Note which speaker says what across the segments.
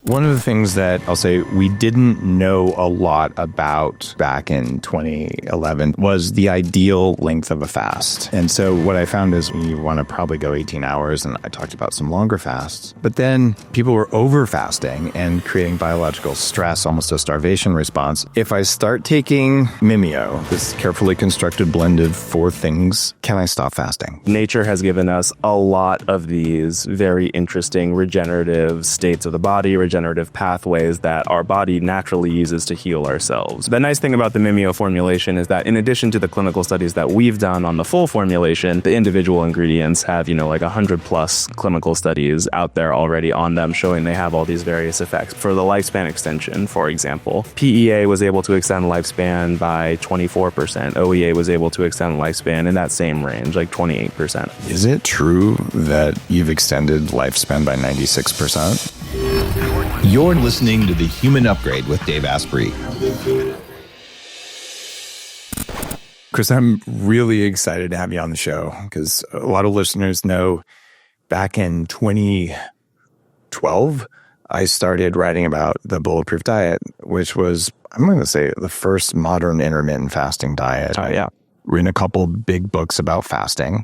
Speaker 1: One of the things that I'll say we didn't know a lot about back in 2011 was the ideal length of a fast. And so what I found is you want to probably go 18 hours, and I talked about some longer fasts. But then people were over fasting and creating biological stress, almost a starvation response. If I start taking Mimio, this carefully constructed blend of 4 things, can I stop fasting?
Speaker 2: Nature has given us a lot of these very interesting regenerative states of the body, regenerative pathways that our body naturally uses to heal ourselves. The nice thing about the Mimio formulation is that in addition to the clinical studies that we've done on the full formulation, the individual ingredients have, like 100 plus clinical studies out there already on them showing they have all these various effects. For the lifespan extension, for example, PEA was able to extend lifespan by 24%. OEA was able to extend lifespan in that same range, like 28%.
Speaker 1: Is it true that you've extended lifespan by 96%?
Speaker 3: You're listening to The Human Upgrade with Dave Asprey.
Speaker 1: Chris, I'm really excited to have you on the show because a lot of listeners know back in 2012, I started writing about the Bulletproof Diet, which was, I'm going to say, the first modern intermittent fasting diet.
Speaker 2: Yeah.
Speaker 1: Written a couple big books about fasting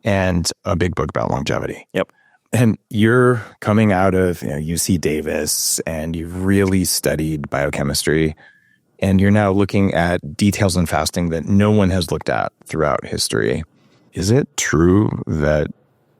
Speaker 1: and a big book about longevity.
Speaker 2: Yep.
Speaker 1: And you're coming out of UC Davis, and you've really studied biochemistry, and you're now looking at details in fasting that no one has looked at throughout history. Is it true that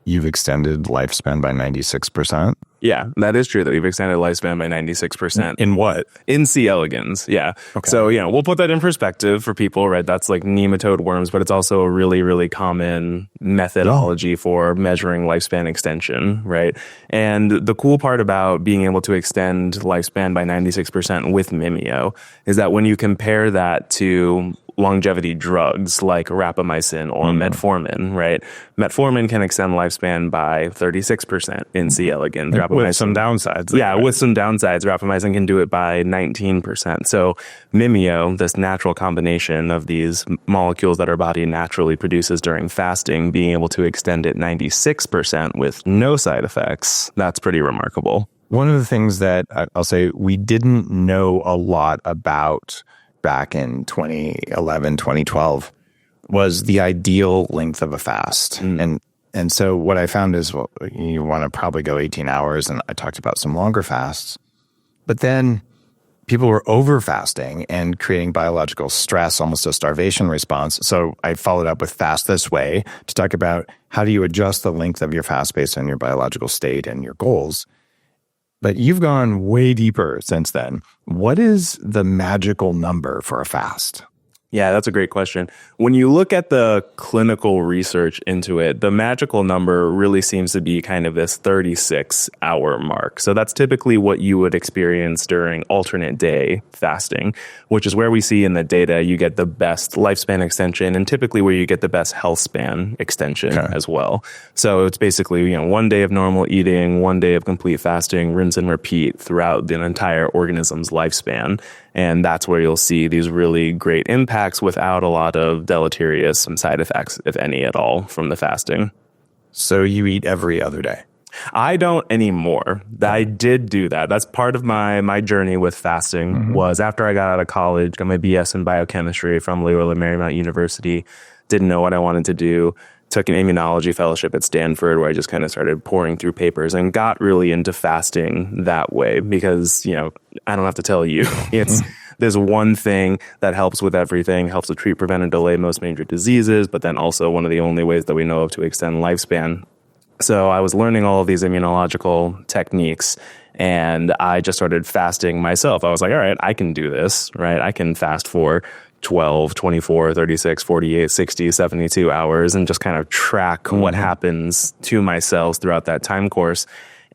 Speaker 1: you've extended lifespan by 96%?
Speaker 2: Yeah, that is true that we've extended lifespan by 96%.
Speaker 1: In what?
Speaker 2: In C. elegans, yeah.
Speaker 1: Okay.
Speaker 2: So, we'll put that in perspective for people, right? That's like nematode worms, but it's also a really, really common methodology for measuring lifespan extension, right? And the cool part about being able to extend lifespan by 96% with Mimio is that when you compare that to longevity drugs like rapamycin or metformin, right? Metformin can extend lifespan by 36% in C. elegans.
Speaker 1: With some downsides.
Speaker 2: Yeah, with some downsides. Rapamycin can do it by 19%. So Mimio, this natural combination of these molecules that our body naturally produces during fasting, being able to extend it 96% with no side effects, that's pretty remarkable.
Speaker 1: One of the things that I'll say we didn't know a lot about back in 2011, 2012 was the ideal length of a fast. And so what I found is, you want to probably go 18 hours, and I talked about some longer fasts. But then people were over fasting and creating biological stress, almost a starvation response. So I followed up with Fast This Way to talk about how do you adjust the length of your fast based on your biological state and your goals. But you've gone way deeper since then. What is the magical number for a fast?
Speaker 2: Yeah, that's a great question. When you look at the clinical research into it, the magical number really seems to be kind of this 36-hour mark. So that's typically what you would experience during alternate day fasting, which is where we see in the data you get the best lifespan extension and typically where you get the best health span extension as well. So it's basically, 1 day of normal eating, 1 day of complete fasting, rinse and repeat throughout the entire organism's lifespan. And that's where you'll see these really great impacts without a lot of deleterious side effects, if any at all, from the fasting.
Speaker 1: So you eat every other day?
Speaker 2: I don't anymore. I did do that. That's part of my journey with fasting was after I got out of college, got my BS in biochemistry from Loyola Marymount University, didn't know what I wanted to do. Took an immunology fellowship at Stanford where I just kind of started pouring through papers and got really into fasting that way because, I don't have to tell you, there's one thing that helps with everything, helps to treat, prevent, and delay most major diseases, but then also one of the only ways that we know of to extend lifespan. So I was learning all of these immunological techniques and I just started fasting myself. I was like, all right, I can do this, right? I can fast for 12, 24, 36, 48, 60, 72 hours and just kind of track what happens to my cells throughout that time course.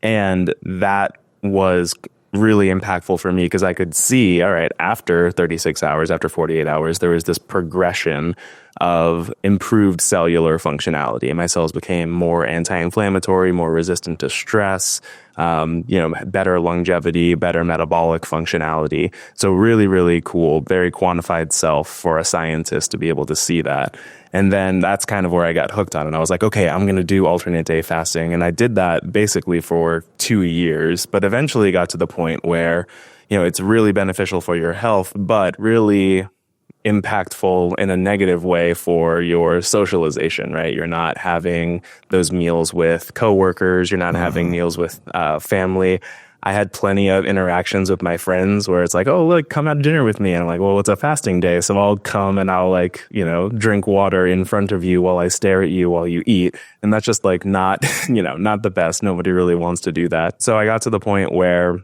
Speaker 2: And that was really impactful for me because I could see, all right, after 36 hours, after 48 hours, there was this progression of improved cellular functionality. My cells became more anti-inflammatory, more resistant to stress, better longevity, better metabolic functionality. So really, really cool, very quantified self for a scientist to be able to see that. And then that's kind of where I got hooked on it. I was like, okay, I'm going to do alternate day fasting. And I did that basically for 2 years, but eventually got to the point where, it's really beneficial for your health, but really impactful in a negative way for your socialization, right? You're not having those meals with coworkers. You're not having meals with family. I had plenty of interactions with my friends where it's like, oh, look, come out to dinner with me. And I'm like, well, it's a fasting day. So I'll come and I'll drink water in front of you while I stare at you while you eat. And that's just like not the best. Nobody really wants to do that. So I got to the point where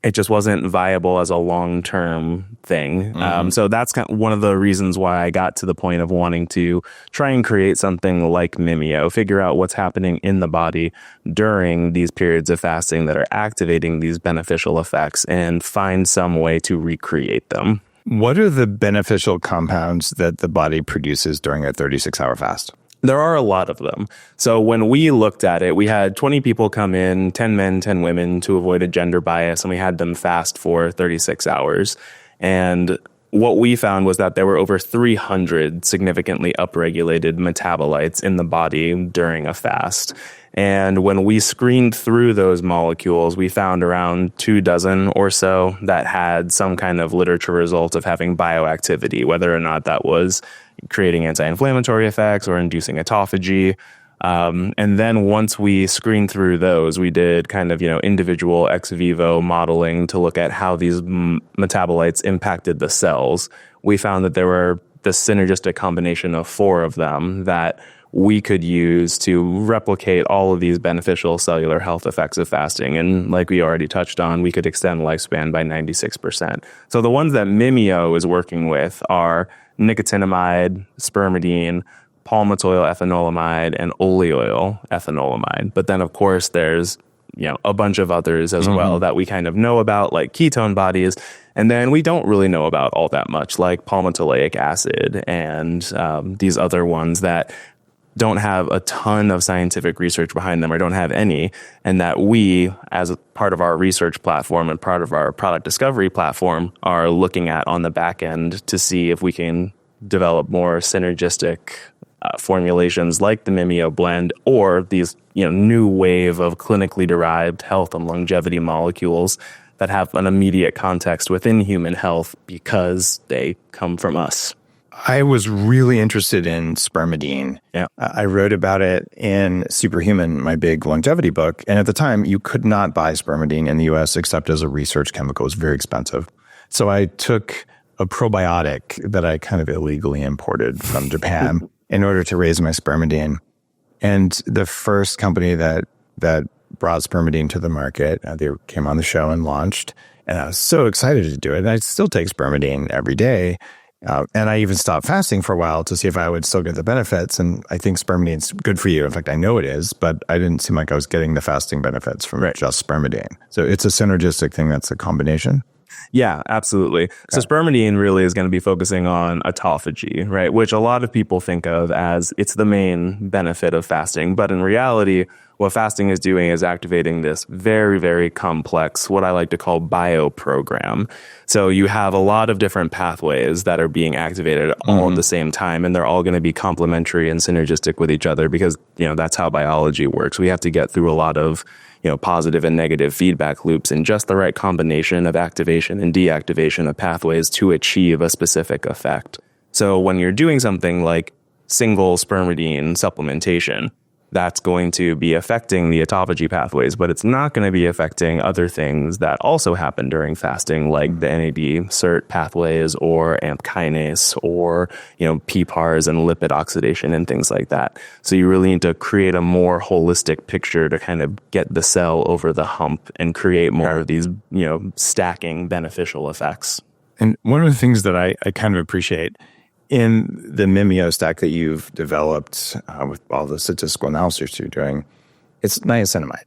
Speaker 2: it just wasn't viable as a long-term thing. So that's kind of one of the reasons why I got to the point of wanting to try and create something like Mimio, figure out what's happening in the body during these periods of fasting that are activating these beneficial effects and find some way to recreate them.
Speaker 1: What are the beneficial compounds that the body produces during a 36-hour fast?
Speaker 2: There are a lot of them. So when we looked at it, we had 20 people come in, 10 men, 10 women to avoid a gender bias, and we had them fast for 36 hours. And what we found was that there were over 300 significantly upregulated metabolites in the body during a fast. And when we screened through those molecules, we found around 24 or so that had some kind of literature result of having bioactivity, whether or not that was creating anti-inflammatory effects or inducing autophagy. And then once we screened through those, we did kind of, individual ex vivo modeling to look at how these metabolites impacted the cells. We found that there were the synergistic combination of 4 of them that we could use to replicate all of these beneficial cellular health effects of fasting. And like we already touched on, we could extend lifespan by 96%. So the ones that Mimio is working with are nicotinamide, spermidine, palmitoyl ethanolamide, and oleoyl ethanolamide. But then, of course, there's a bunch of others as well that we kind of know about, like ketone bodies. And then we don't really know about all that much, like palmitoleic acid and these other ones that don't have a ton of scientific research behind them or don't have any, and that we, as a part of our research platform and part of our product discovery platform, are looking at on the back end to see if we can develop more synergistic formulations like the Mimio blend or these new wave of clinically derived health and longevity molecules that have an immediate context within human health because they come from us.
Speaker 1: I was really interested in Spermidine.
Speaker 2: Yeah.
Speaker 1: I wrote about it in Superhuman, my big longevity book. And at the time, you could not buy Spermidine in the US except as a research chemical. It was very expensive. So I took a probiotic that I kind of illegally imported from Japan in order to raise my Spermidine. And the first company that brought Spermidine to the market, they came on the show and launched. And I was so excited to do it. And I still take Spermidine every day. And I even stopped fasting for a while to see if I would still get the benefits. And I think Spermidine's good for you. In fact, I know it is, but I didn't seem like I was getting the fasting benefits from just Spermidine. So it's a synergistic thing that's a combination.
Speaker 2: Yeah, absolutely. Okay. So Spermidine really is going to be focusing on autophagy, right? Which a lot of people think of as it's the main benefit of fasting. But in reality, what fasting is doing is activating this very, very complex, what I like to call bioprogram. So you have a lot of different pathways that are being activated all at the same time, and they're all going to be complementary and synergistic with each other because, that's how biology works. We have to get through a lot of positive and negative feedback loops and just the right combination of activation and deactivation of pathways to achieve a specific effect. So when you're doing something like single Spermidine supplementation, that's going to be affecting the autophagy pathways, but it's not going to be affecting other things that also happen during fasting, like the NAD/SERT pathways or AMP kinase or, PPARs and lipid oxidation and things like that. So you really need to create a more holistic picture to kind of get the cell over the hump and create more of these, stacking beneficial effects.
Speaker 1: And one of the things that I kind of appreciate in the Mimio stack that you've developed with all the statistical analysis you're doing, it's niacinamide.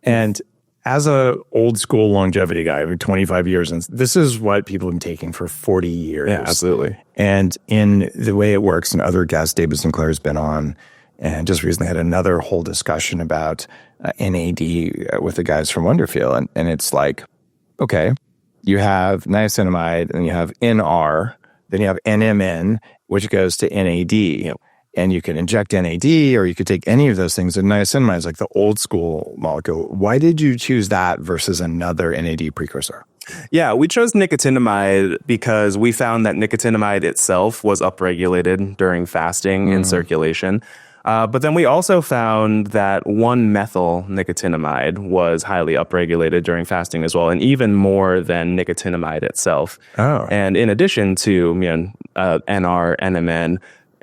Speaker 1: And as a old school longevity guy, 25 years, and this is what people have been taking for 40 years.
Speaker 2: Yeah, absolutely.
Speaker 1: And in the way it works, and other guests, David Sinclair has been on, and just recently had another whole discussion about NAD with the guys from Wonderfeel. And it's like, okay, you have niacinamide, and you have NR, then you have NMN, which goes to NAD.
Speaker 2: Yep.
Speaker 1: And you can inject NAD, or you could take any of those things. And niacinamide is like the old school molecule. Why did you choose that versus another NAD precursor?
Speaker 2: Yeah, we chose nicotinamide because we found that nicotinamide itself was upregulated during fasting in circulation. But then we also found that 1-methyl nicotinamide was highly upregulated during fasting as well, and even more than nicotinamide itself.
Speaker 1: Oh.
Speaker 2: And in addition to NR, NMN,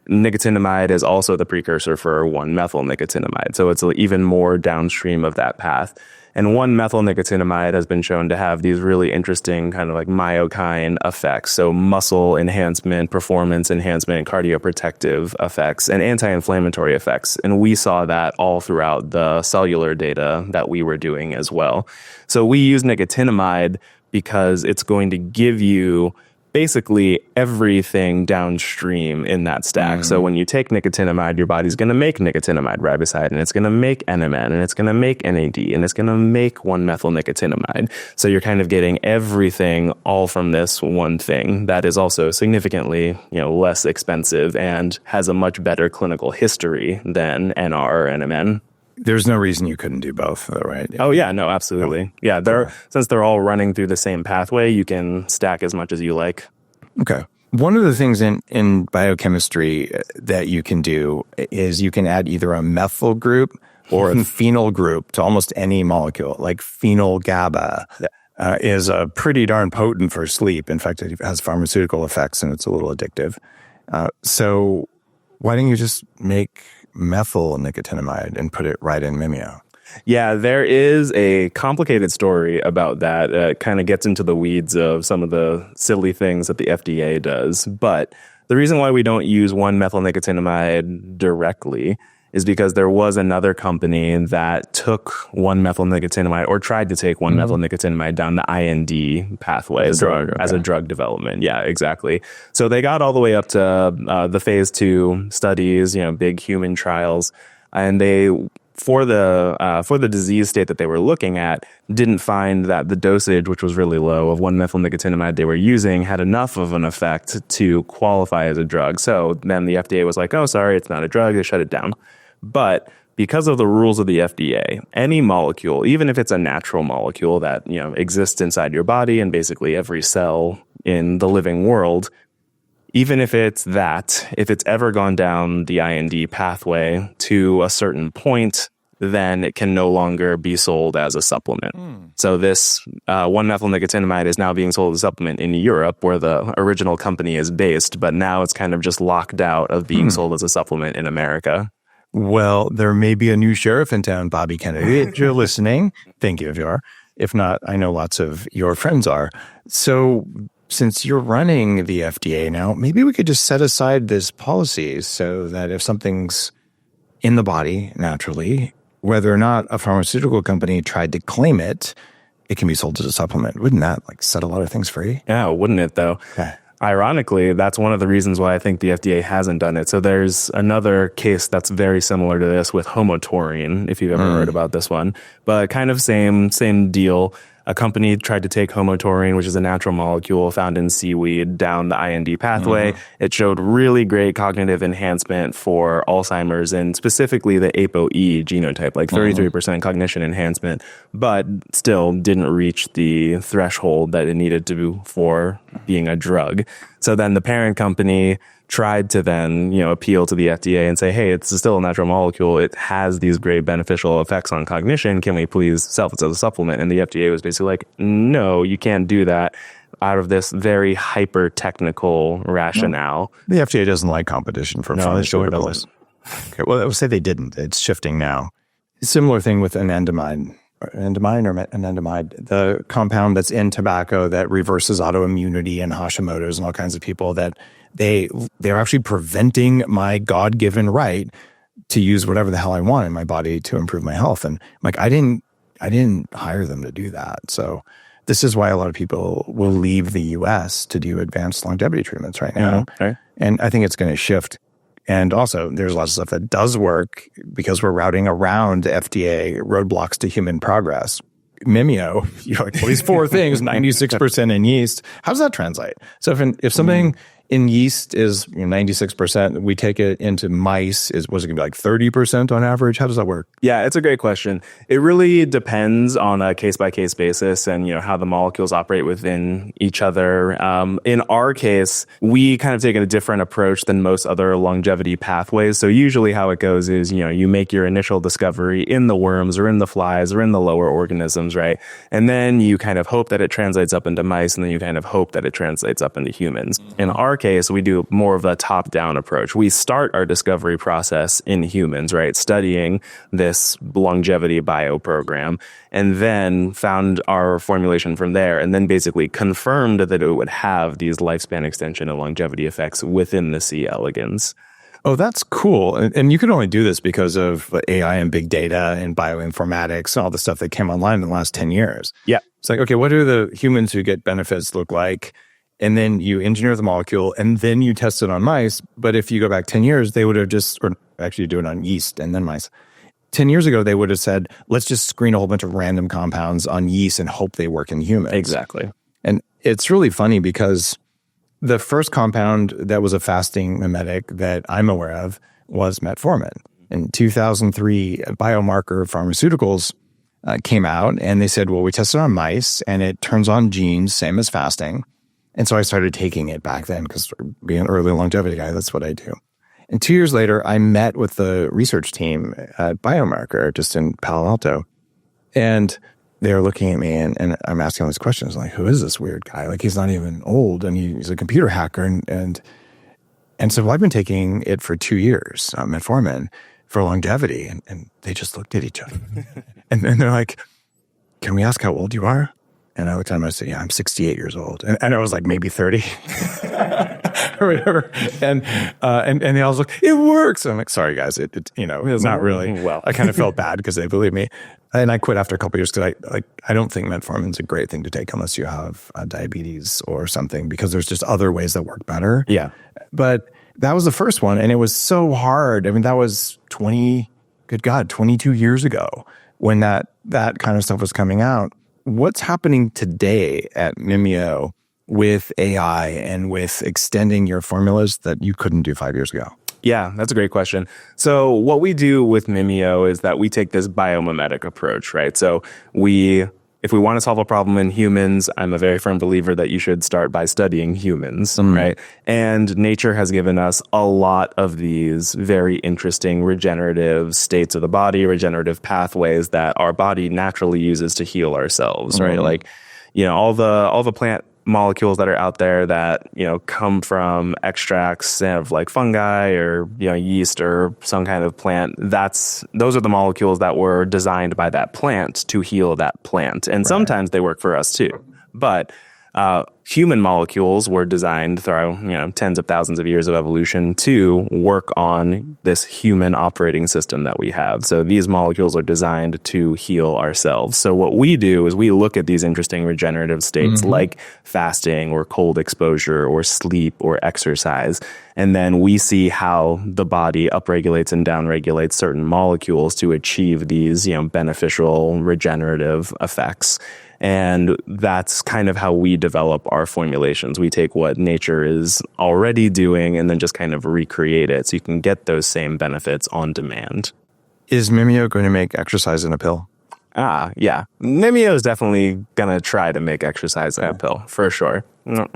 Speaker 2: nicotinamide is also the precursor for 1-methyl nicotinamide. So it's even more downstream of that path. And 1-methyl nicotinamide has been shown to have these really interesting kind of like myokine effects. So muscle enhancement, performance enhancement, cardioprotective effects, and anti-inflammatory effects. And we saw that all throughout the cellular data that we were doing as well. So we use nicotinamide because it's going to give you basically everything downstream in that stack. So when you take nicotinamide, your body's going to make nicotinamide riboside, and it's going to make NMN, and it's going to make NAD, and it's going to make 1-methyl nicotinamide. So you're kind of getting everything all from this one thing that is also significantly, less expensive and has a much better clinical history than NR or NMN.
Speaker 1: There's no reason you couldn't do both, though, right?
Speaker 2: Oh, yeah, no, absolutely. Yeah, since they're all running through the same pathway, you can stack as much as you like.
Speaker 1: Okay. One of the things in biochemistry that you can do is you can add either a methyl group or a phenyl group to almost any molecule, like phenyl GABA is pretty darn potent for sleep. In fact, it has pharmaceutical effects, and it's a little addictive. So why don't you just make methyl nicotinamide and put it right in Mimio?
Speaker 2: Yeah, there is a complicated story about that. It kind of gets into the weeds of some of the silly things that the FDA does. But the reason why we don't use 1-methyl nicotinamide directly is because there was another company that took 1-methyl nicotinamide, or tried to take 1-methyl nicotinamide down the IND pathway as a drug development. Yeah, exactly. So they got all the way up to the phase 2 studies, big human trials, and they, for the disease state that they were looking at, didn't find that the dosage, which was really low, of 1-methyl nicotinamide they were using had enough of an effect to qualify as a drug. So then the FDA was like, oh, sorry, it's not a drug. They shut it down. But because of the rules of the FDA, any molecule, even if it's a natural molecule that, exists inside your body and basically every cell in the living world, even if it's ever gone down the IND pathway to a certain point, then it can no longer be sold as a supplement. So this 1-methyl nicotinamide is now being sold as a supplement in Europe, where the original company is based, but now it's kind of just locked out of being sold as a supplement in America.
Speaker 1: Well, there may be a new sheriff in town, Bobby Kennedy. If you're listening, thank you if you are. If not, I know lots of your friends are. So since you're running the FDA now, maybe we could just set aside this policy so that if something's in the body naturally, whether or not a pharmaceutical company tried to claim it, it can be sold as a supplement. Wouldn't that set a lot of things free?
Speaker 2: Yeah, wouldn't it though? Okay. Ironically, that's one of the reasons why I think the FDA hasn't done it. So there's another case that's very similar to this with homotaurine, if you've ever heard about this one. But kind of same deal. A company tried to take homotaurine, which is a natural molecule found in seaweed, down the IND pathway. It showed really great cognitive enhancement for Alzheimer's, and specifically the ApoE genotype, like 33% cognition enhancement, but still didn't reach the threshold that it needed to for being a drug. So then the parent company tried to then, appeal to the FDA and say, hey, it's still a natural molecule. It has these great beneficial effects on cognition. Can we please sell it as a supplement? And the FDA was basically like, no, you can't do that, out of this very hyper-technical rationale.
Speaker 1: The FDA doesn't like competition from pharmaceuticals. Okay, well, I would say they didn't. It's shifting now. Similar thing with anandamide. Anandamide, the compound that's in tobacco that reverses autoimmunity and Hashimoto's and all kinds of people, that they're actually preventing my God-given right to use whatever the hell I want in my body to improve my health. And I'm like, I didn't I didn't hire them to do that. So this is why a lot of people will leave the US to do advanced longevity treatments right now.
Speaker 2: Okay.
Speaker 1: And I think it's going to shift. And also, there's lots of stuff that does work because we're routing around FDA roadblocks to human progress. Mimio, like, well, these 4 things, 96% in yeast. How does that translate? So if something in yeast is 96%, we take it into mice, was it going to be like 30% on average? How does that work?
Speaker 2: Yeah, it's a great question. It really depends on a case-by-case basis and, how the molecules operate within each other. In our case, we kind of take a different approach than most other longevity pathways. So usually how it goes is, you make your initial discovery in the worms or in the flies or in the lower organisms, right? And then you kind of hope that it translates up into mice, and then you kind of hope that it translates up into humans. In our case, we do more of a top-down approach. We start our discovery process in humans, right? Studying this longevity bio program, and then found our formulation from there, and then basically confirmed that it would have these lifespan extension and longevity effects within the C. elegans.
Speaker 1: Oh, that's cool. And you can only do this because of AI and big data and bioinformatics and all the stuff that came online in the last 10 years.
Speaker 2: Yeah.
Speaker 1: It's like, okay, what do the humans who get benefits look like? And then you engineer the molecule, and then you test it on mice. But if you go back 10 years, they would have or actually do it on yeast and then mice. 10 years ago, they would have said, let's just screen a whole bunch of random compounds on yeast and hope they work in humans.
Speaker 2: Exactly.
Speaker 1: And it's really funny because the first compound that was a fasting mimetic that I'm aware of was metformin. In 2003, a biomarker of pharmaceuticals came out, and they said, well, we tested on mice, and it turns on genes, same as fasting. And so I started taking it back then because being an early longevity guy, that's what I do. And 2 years later, I met with the research team at Biomarker just in Palo Alto. And they're looking at me and I'm asking all these questions like, who is this weird guy? Like, he's not even old and he's a computer hacker. And so well, I've been taking it for 2 years, metformin, for longevity. And they just looked at each other. And then they're like, can we ask how old you are? And I looked at him and I said, yeah, I'm 68 years old. And I was like, maybe 30 or whatever. And they all was like, it works. And I'm like, sorry, guys, it's not really.
Speaker 2: Well,
Speaker 1: I kind of felt bad because they believed me. And I quit after a couple of years because I don't think metformin is a great thing to take unless you have diabetes or something, because there's just other ways that work better.
Speaker 2: Yeah.
Speaker 1: But that was the first one. And it was so hard. I mean, that was 22 years ago when that kind of stuff was coming out. What's happening today at Mimio with AI and with extending your formulas that you couldn't do 5 years ago?
Speaker 2: Yeah, that's a great question. So what we do with Mimio is that we take this biomimetic approach, right? So if we want to solve a problem in humans, I'm a very firm believer that you should start by studying humans, right? And nature has given us a lot of these very interesting regenerative states of the body, regenerative pathways that our body naturally uses to heal ourselves, right? Like, all the plant molecules that are out there that, come from extracts of like fungi or, yeast or some kind of plant, those are the molecules that were designed by that plant to heal that plant. And sometimes they work for us too. But human molecules were designed through, tens of thousands of years of evolution to work on this human operating system that we have. So these molecules are designed to heal ourselves. So what we do is we look at these interesting regenerative states like fasting or cold exposure or sleep or exercise. And then we see how the body upregulates and downregulates certain molecules to achieve these, beneficial regenerative effects. And that's kind of how we develop our formulations. We take what nature is already doing and then just kind of recreate it so you can get those same benefits on demand.
Speaker 1: Is Mimio going to make exercise in a pill?
Speaker 2: Yeah. Mimio is definitely going to try to make exercise in a pill, for sure.
Speaker 1: Now,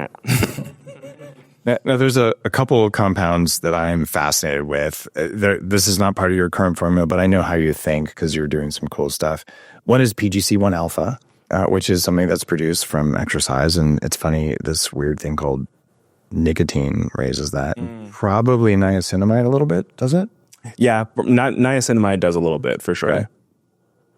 Speaker 1: there's a couple of compounds that I'm fascinated with. This is not part of your current formula, but I know how you think because you're doing some cool stuff. One is PGC1 alpha, which is something that's produced from exercise. And it's funny, this weird thing called nicotine raises that. Probably niacinamide a little bit, does it?
Speaker 2: Yeah, niacinamide does a little bit, for sure.
Speaker 1: Right.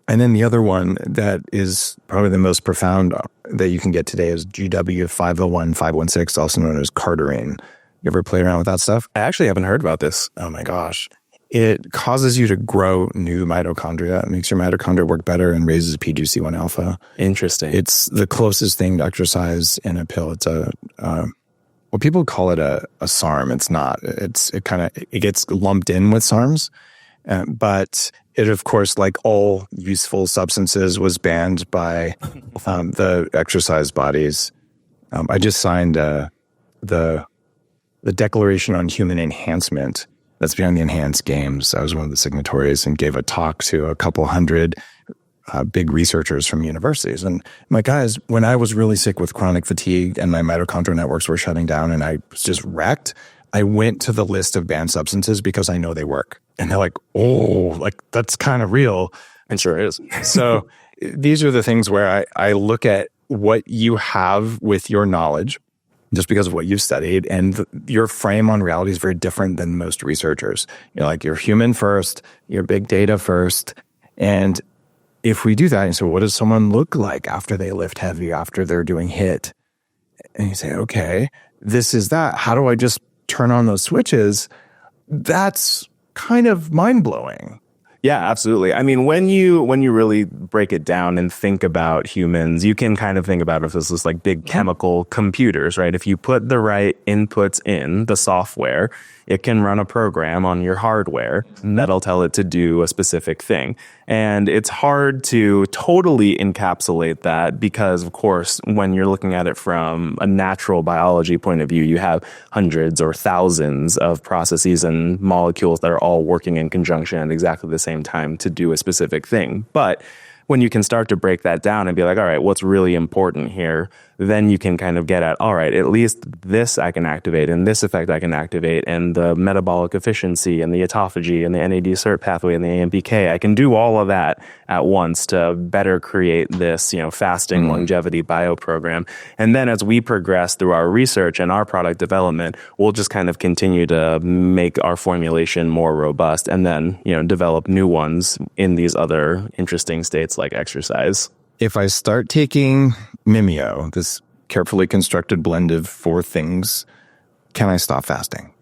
Speaker 1: And then the other one that is probably the most profound that you can get today is GW501516, also known as cardarine. You ever play around with that stuff?
Speaker 2: I actually haven't heard about this.
Speaker 1: Oh my gosh. It causes you to grow new mitochondria. It makes your mitochondria work better and raises PGC1 alpha.
Speaker 2: Interesting.
Speaker 1: It's the closest thing to exercise in a pill. It's well, people call it a SARM. It's not. It gets lumped in with SARMs, but it, of course, like all useful substances, was banned by the exercise bodies. I just signed the Declaration on Human Enhancement that's behind the Enhanced Games. I was one of the signatories and gave a talk to a couple hundred big researchers from universities. And my guys, when I was really sick with chronic fatigue and my mitochondrial networks were shutting down and I was just wrecked, I went to the list of banned substances because I know they work. And they're like, oh, like that's kind of real.
Speaker 2: And sure is.
Speaker 1: So these are the things where I look at what you have with your knowledge, just because of what you've studied, and your frame on reality is very different than most researchers. You're human first, you're big data first. And if we do that, and so what does someone look like after they lift heavy, after they're doing HIIT? And you say, okay, this is that. How do I just turn on those switches? That's kind of mind-blowing.
Speaker 2: Yeah, absolutely. I mean, when you really break it down and think about humans, you can kind of think about it as this like big chemical computers, right? If you put the right inputs in the software, it can run a program on your hardware that'll tell it to do a specific thing. And it's hard to totally encapsulate that because, of course, when you're looking at it from a natural biology point of view, you have hundreds or thousands of processes and molecules that are all working in conjunction at exactly the same time to do a specific thing. But when you can start to break that down and be like, all right, what's really important here? Then you can kind of get at, all right, at least this I can activate and this effect I can activate and the metabolic efficiency and the autophagy and the NAD cert pathway and the AMPK. I can do all of that at once to better create this, fasting longevity bio program. And then as we progress through our research and our product development, we'll just kind of continue to make our formulation more robust and then, develop new ones in these other interesting states like exercise.
Speaker 1: If I start taking Mimio, this carefully constructed blend of 4 things, can I stop fasting?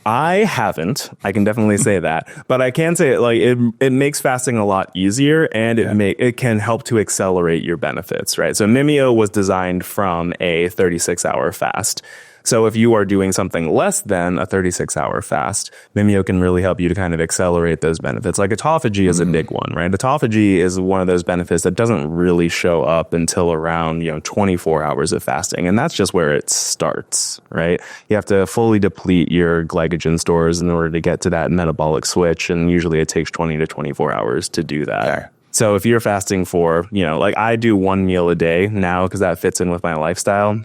Speaker 2: I haven't. I can definitely say that. But I can say it makes fasting a lot easier and it can help to accelerate your benefits, right? So Mimio was designed from a 36-hour fast. So if you are doing something less than a 36-hour fast, Mimio can really help you to kind of accelerate those benefits. Like autophagy is a big one, right? Autophagy is one of those benefits that doesn't really show up until around, 24 hours of fasting. And that's just where it starts, right? You have to fully deplete your glycogen stores in order to get to that metabolic switch. And usually it takes 20 to 24 hours to do that.
Speaker 1: Yeah.
Speaker 2: So if you're fasting for, I do 1 meal a day now because that fits in with my lifestyle.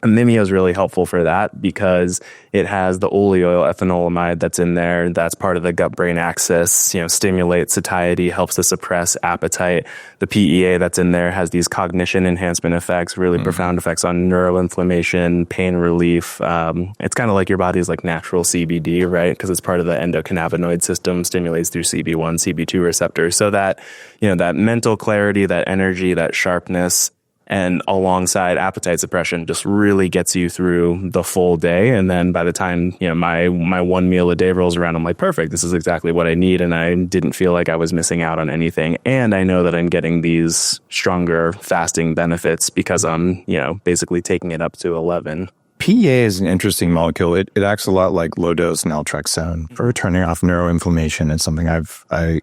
Speaker 2: Mimio is really helpful for that because it has the oleoethanolamide that's in there. That's part of the gut-brain axis, stimulates satiety, helps to suppress appetite. The PEA that's in there has these cognition enhancement effects, really profound effects on neuroinflammation, pain relief. It's kind of like your body's like natural CBD, right? Because it's part of the endocannabinoid system, stimulates through CB1, CB2 receptors. So that, that mental clarity, that energy, that sharpness, and alongside appetite suppression just really gets you through the full day. And then by the time, my 1 meal a day rolls around, I'm like, perfect, this is exactly what I need. And I didn't feel like I was missing out on anything. And I know that I'm getting these stronger fasting benefits because I'm, basically taking it up to 11.
Speaker 1: PEA is an interesting molecule. It acts a lot like low-dose naltrexone for turning off neuroinflammation. It's something I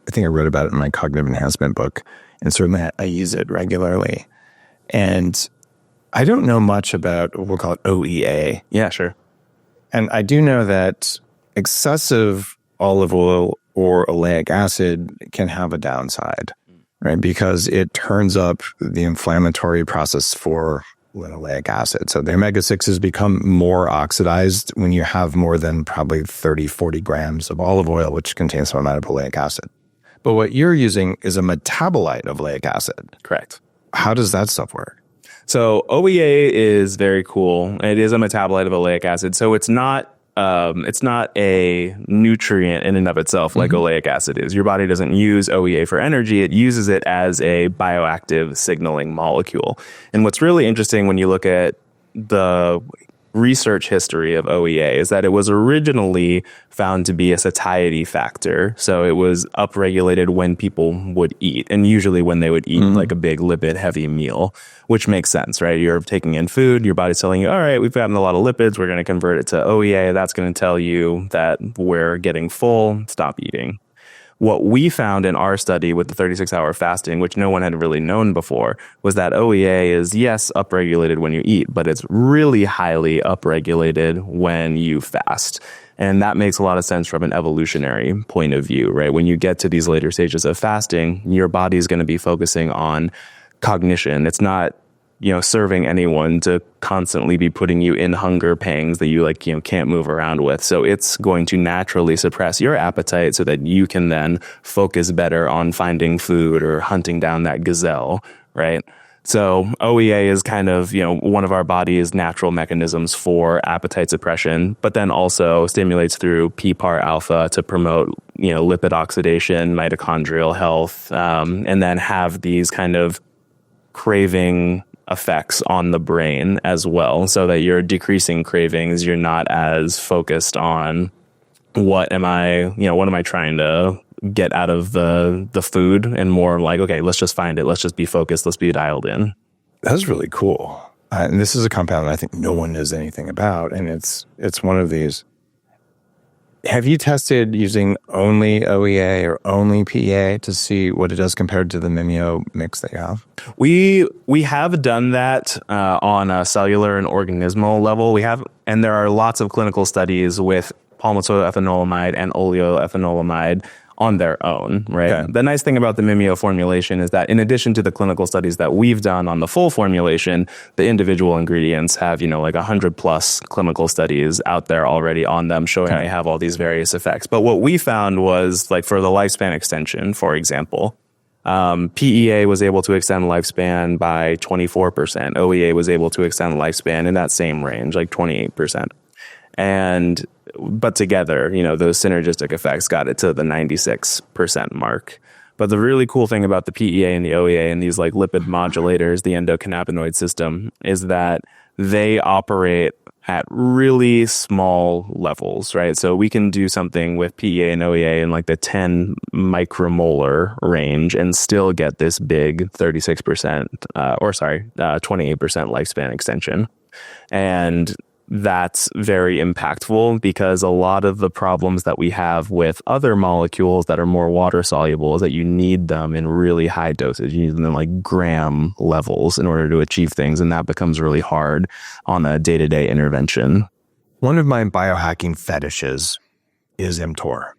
Speaker 1: think I wrote about it in my cognitive enhancement book. And certainly I use it regularly. And I don't know much about what we'll call it OEA.
Speaker 2: Yeah, sure.
Speaker 1: And I do know that excessive olive oil or oleic acid can have a downside, right? Because it turns up the inflammatory process for linoleic acid. So the omega-6s become more oxidized when you have more than probably 30, 40 grams of olive oil, which contains some amount of oleic acid. But what you're using is a metabolite of oleic acid.
Speaker 2: Correct.
Speaker 1: How does that stuff work?
Speaker 2: So OEA is very cool. It is a metabolite of oleic acid. So it's not a nutrient in and of itself like oleic acid is. Your body doesn't use OEA for energy. It uses it as a bioactive signaling molecule. And what's really interesting when you look at the research history of OEA is that it was originally found to be a satiety factor. So it was upregulated when people would eat, and usually when they would eat like a big lipid heavy meal, which makes sense, right? You're taking in food, your body's telling you, all right, we've gotten a lot of lipids, we're going to convert it to OEA. That's going to tell you that we're getting full, stop eating. What we found in our study with the 36-hour fasting, which no one had really known before, was that OEA is, yes, upregulated when you eat, but it's really highly upregulated when you fast. And that makes a lot of sense from an evolutionary point of view, right? When you get to these later stages of fasting, your body is going to be focusing on cognition. It's not, serving anyone to constantly be putting you in hunger pangs that you can't move around with. So it's going to naturally suppress your appetite so that you can then focus better on finding food or hunting down that gazelle, right? So OEA is kind of, one of our body's natural mechanisms for appetite suppression, but then also stimulates through PPAR alpha to promote, lipid oxidation, mitochondrial health, and then have these kind of craving effects on the brain as well, so that you're decreasing cravings. You're not as focused on what am I trying to get out of the food, and more like, okay, let's just find it. Let's just be focused. Let's be dialed in.
Speaker 1: That's really cool. And this is a compound that I think no one knows anything about. And it's one of these. Have you tested using only OEA or only PEA to see what it does compared to the Mimio mix that you have?
Speaker 2: We have done that on a cellular and organismal level. And there are lots of clinical studies with palmitoyl-ethanolamide and oleoethanolamide on their own, right? Okay. The nice thing about the Mimio formulation is that in addition to the clinical studies that we've done on the full formulation, the individual ingredients have, 100 plus clinical studies out there already on them showing they have all these various effects. But what we found was, like, for the lifespan extension, for example, PEA was able to extend lifespan by 24%. OEA was able to extend lifespan in that same range, like 28%. But together, those synergistic effects got it to the 96% mark. But the really cool thing about the PEA and the OEA and these like lipid modulators, the endocannabinoid system, is that they operate at really small levels, right? So we can do something with PEA and OEA in like the 10 micromolar range and still get this big 28% lifespan extension. And that's very impactful, because a lot of the problems that we have with other molecules that are more water soluble is that you need them in really high dosage. You need them in like gram levels in order to achieve things. And that becomes really hard on a day-to-day intervention.
Speaker 1: One of my biohacking fetishes is mTOR.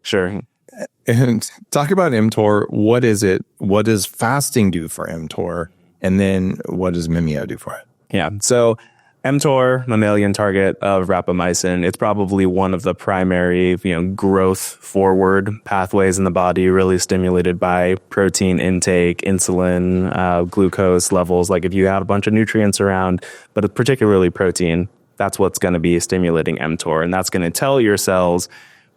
Speaker 2: Sure.
Speaker 1: And talk about mTOR. What is it? What does fasting do for mTOR? And then what does Mimio do for it?
Speaker 2: Yeah. So mTOR, mammalian target of rapamycin, it's probably one of the primary, growth forward pathways in the body, really stimulated by protein intake, insulin, glucose levels. Like if you have a bunch of nutrients around, but particularly protein, that's what's going to be stimulating mTOR. And that's going to tell your cells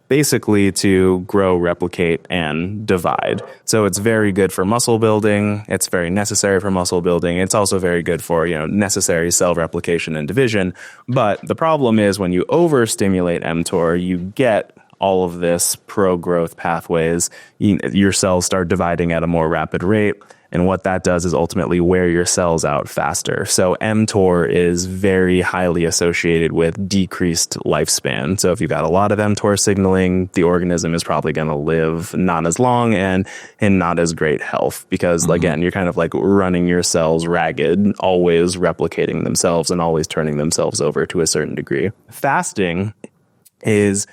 Speaker 2: basically to grow, replicate, and divide. So it's very good for muscle building. It's very necessary for muscle building. It's also very good for, necessary cell replication and division. But the problem is when you overstimulate mTOR, you get all of this pro-growth pathways. Your cells start dividing at a more rapid rate. And what that does is ultimately wear your cells out faster. So mTOR is very highly associated with decreased lifespan. So if you've got a lot of mTOR signaling, the organism is probably going to live not as long and in not as great health, because again, you're kind of like running your cells ragged, always replicating themselves and always turning themselves over to a certain degree. Fasting is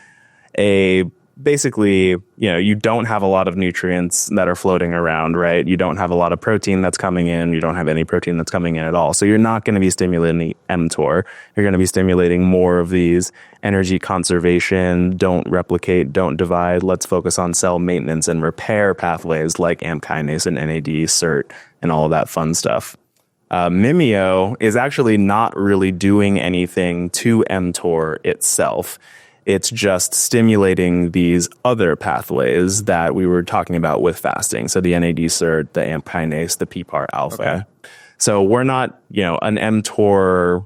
Speaker 2: basically, you don't have a lot of nutrients that are floating around, right? You don't have a lot of protein that's coming in. You don't have any protein that's coming in at all. So you're not going to be stimulating mTOR. You're going to be stimulating more of these energy conservation, don't replicate, don't divide. Let's focus on cell maintenance and repair pathways like AMP kinase and NAD, SIRT, and all of that fun stuff. Mimio is actually not really doing anything to mTOR itself. It's just stimulating these other pathways that we were talking about with fasting. So the NAD SIRT, the AMP kinase, the PPAR alpha. Okay. So we're not, an mTOR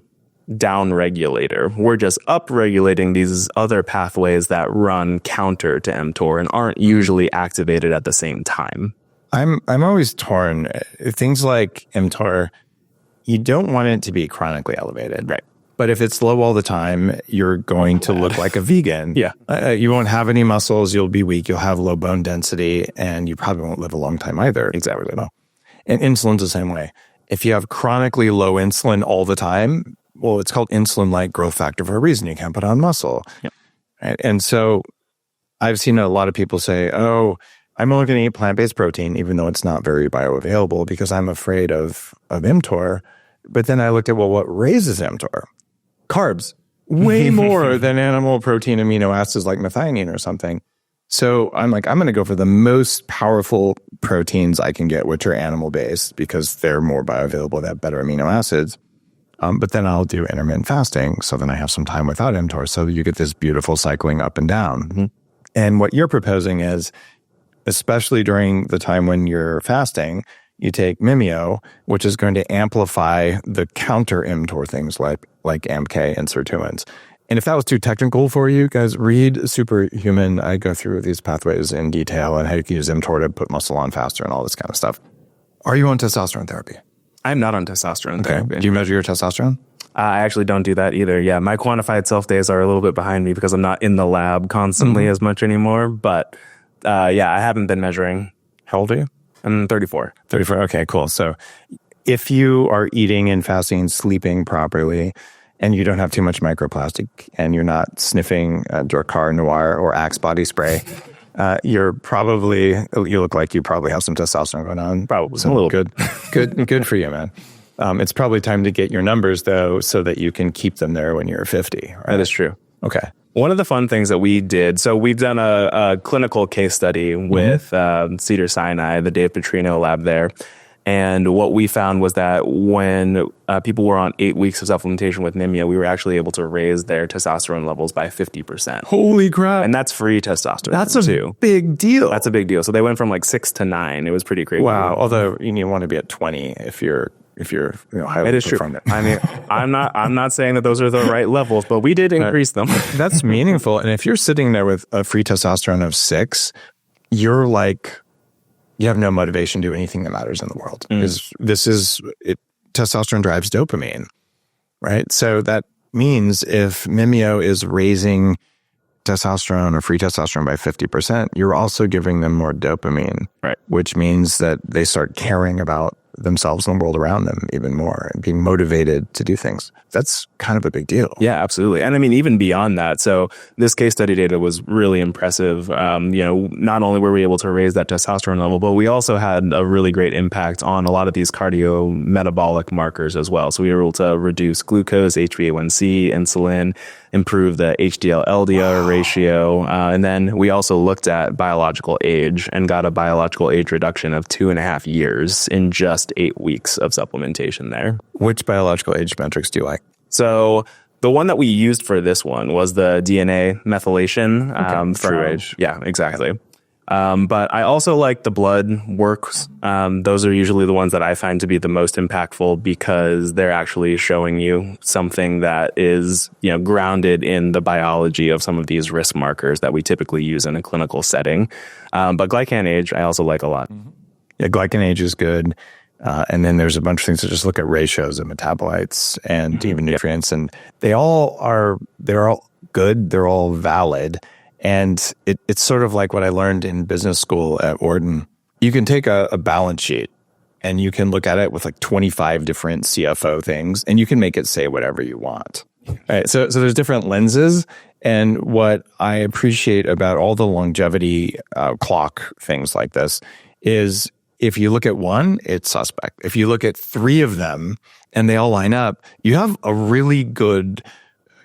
Speaker 2: down regulator. We're just up regulating these other pathways that run counter to mTOR and aren't usually activated at the same time.
Speaker 1: I'm always torn. Things like mTOR, you don't want it to be chronically elevated.
Speaker 2: Right.
Speaker 1: But if it's low all the time, you're going to look like a vegan.
Speaker 2: Yeah.
Speaker 1: You won't have any muscles. You'll be weak. You'll have low bone density, and you probably won't live a long time either.
Speaker 2: Exactly.
Speaker 1: And insulin's the same way. If you have chronically low insulin all the time, well, it's called insulin-like growth factor for a reason. You can't put on muscle.
Speaker 2: Yep.
Speaker 1: Right? And so I've seen a lot of people say, oh, I'm only going to eat plant-based protein, even though it's not very bioavailable because I'm afraid of mTOR. But then I looked at, well, what raises mTOR? Carbs, way more than animal protein amino acids like methionine or something. So I'm like, I'm going to go for the most powerful proteins I can get, which are animal-based because they're more bioavailable, they have better amino acids. But then I'll do intermittent fasting. So then I have some time without mTOR. So you get this beautiful cycling up and down. Mm-hmm. And what you're proposing is, especially during the time when you're fasting, you take Mimio, which is going to amplify the counter mTOR things like AMPK and sirtuins. And if that was too technical for you guys, read Superhuman. I go through these pathways in detail and how you can use mTOR to put muscle on faster and all this kind of stuff. Are you on testosterone therapy?
Speaker 2: I'm not on testosterone therapy.
Speaker 1: Do you measure your testosterone?
Speaker 2: I actually don't do that either. Yeah, my quantified self days are a little bit behind me because I'm not in the lab constantly as much anymore. But yeah, I haven't been measuring.
Speaker 1: How old are you?
Speaker 2: I'm 34.
Speaker 1: 34. Okay, cool. So if you are eating and fasting and sleeping properly and you don't have too much microplastic and you're not sniffing Dracar Noir or Axe body spray, you look like you probably have some testosterone going on.
Speaker 2: Probably.
Speaker 1: So
Speaker 2: a little.
Speaker 1: Good for you, man. It's probably time to get your numbers, though, so that you can keep them there when you're 50. Right?
Speaker 2: That is true.
Speaker 1: Okay.
Speaker 2: One of the fun things that we did, so we've done a clinical case Study with Cedars-Sinai, the Dave Petrino lab there. And what we found was that when people were on 8 weeks of supplementation with Mimio, we were actually able to raise their testosterone levels by 50%.
Speaker 1: Holy crap.
Speaker 2: And that's free testosterone.
Speaker 1: That's a big deal.
Speaker 2: That's a big deal. So they went from like 6 to 9. It was pretty crazy.
Speaker 1: Wow. Although you want to be at 20 if you're highly
Speaker 2: it is true. I mean, I'm not saying that those are the right levels, but we did increase them.
Speaker 1: That's meaningful. And if you're sitting there with a free testosterone of 6, you're like, you have no motivation to do anything that matters in the world. Because testosterone drives dopamine, right? So that means if Mimio is raising testosterone or free testosterone by 50%, you're also giving them more dopamine,
Speaker 2: right?
Speaker 1: Which means that they start caring about themselves and the world around them even more and being motivated to do things. That's kind of a big deal.
Speaker 2: Yeah, absolutely. And I mean, even beyond that, so this case study data was really impressive. Not only were we able to raise that testosterone level, but we also had a really great impact on a lot of these cardio-metabolic markers as well. So we were able to reduce glucose, HbA1c, insulin, improve the HDL-LDL ratio. And then we also looked at biological age and got a biological age reduction of 2.5 years in just 8 weeks of supplementation there.
Speaker 1: Which biological age metrics do you like?
Speaker 2: So the one that we used for this one was the DNA methylation.
Speaker 1: True age.
Speaker 2: Yeah, exactly. But I also like the blood works. Those are usually the ones that I find to be the most impactful because they're actually showing you something that is, grounded in the biology of some of these risk markers that we typically use in a clinical setting. But glycan age, I also like a lot.
Speaker 1: Yeah, glycan age is good. And then there's a bunch of things to just look at ratios of metabolites and even nutrients. And they're all good. They're all valid. And it's sort of like what I learned in business school at Wharton. You can take a balance sheet and you can look at it with like 25 different CFO things and you can make it say whatever you want. Right? So there's different lenses. And what I appreciate about all the longevity clock things like this is if you look at one, it's suspect. If you look at 3 of them and they all line up, you have a really good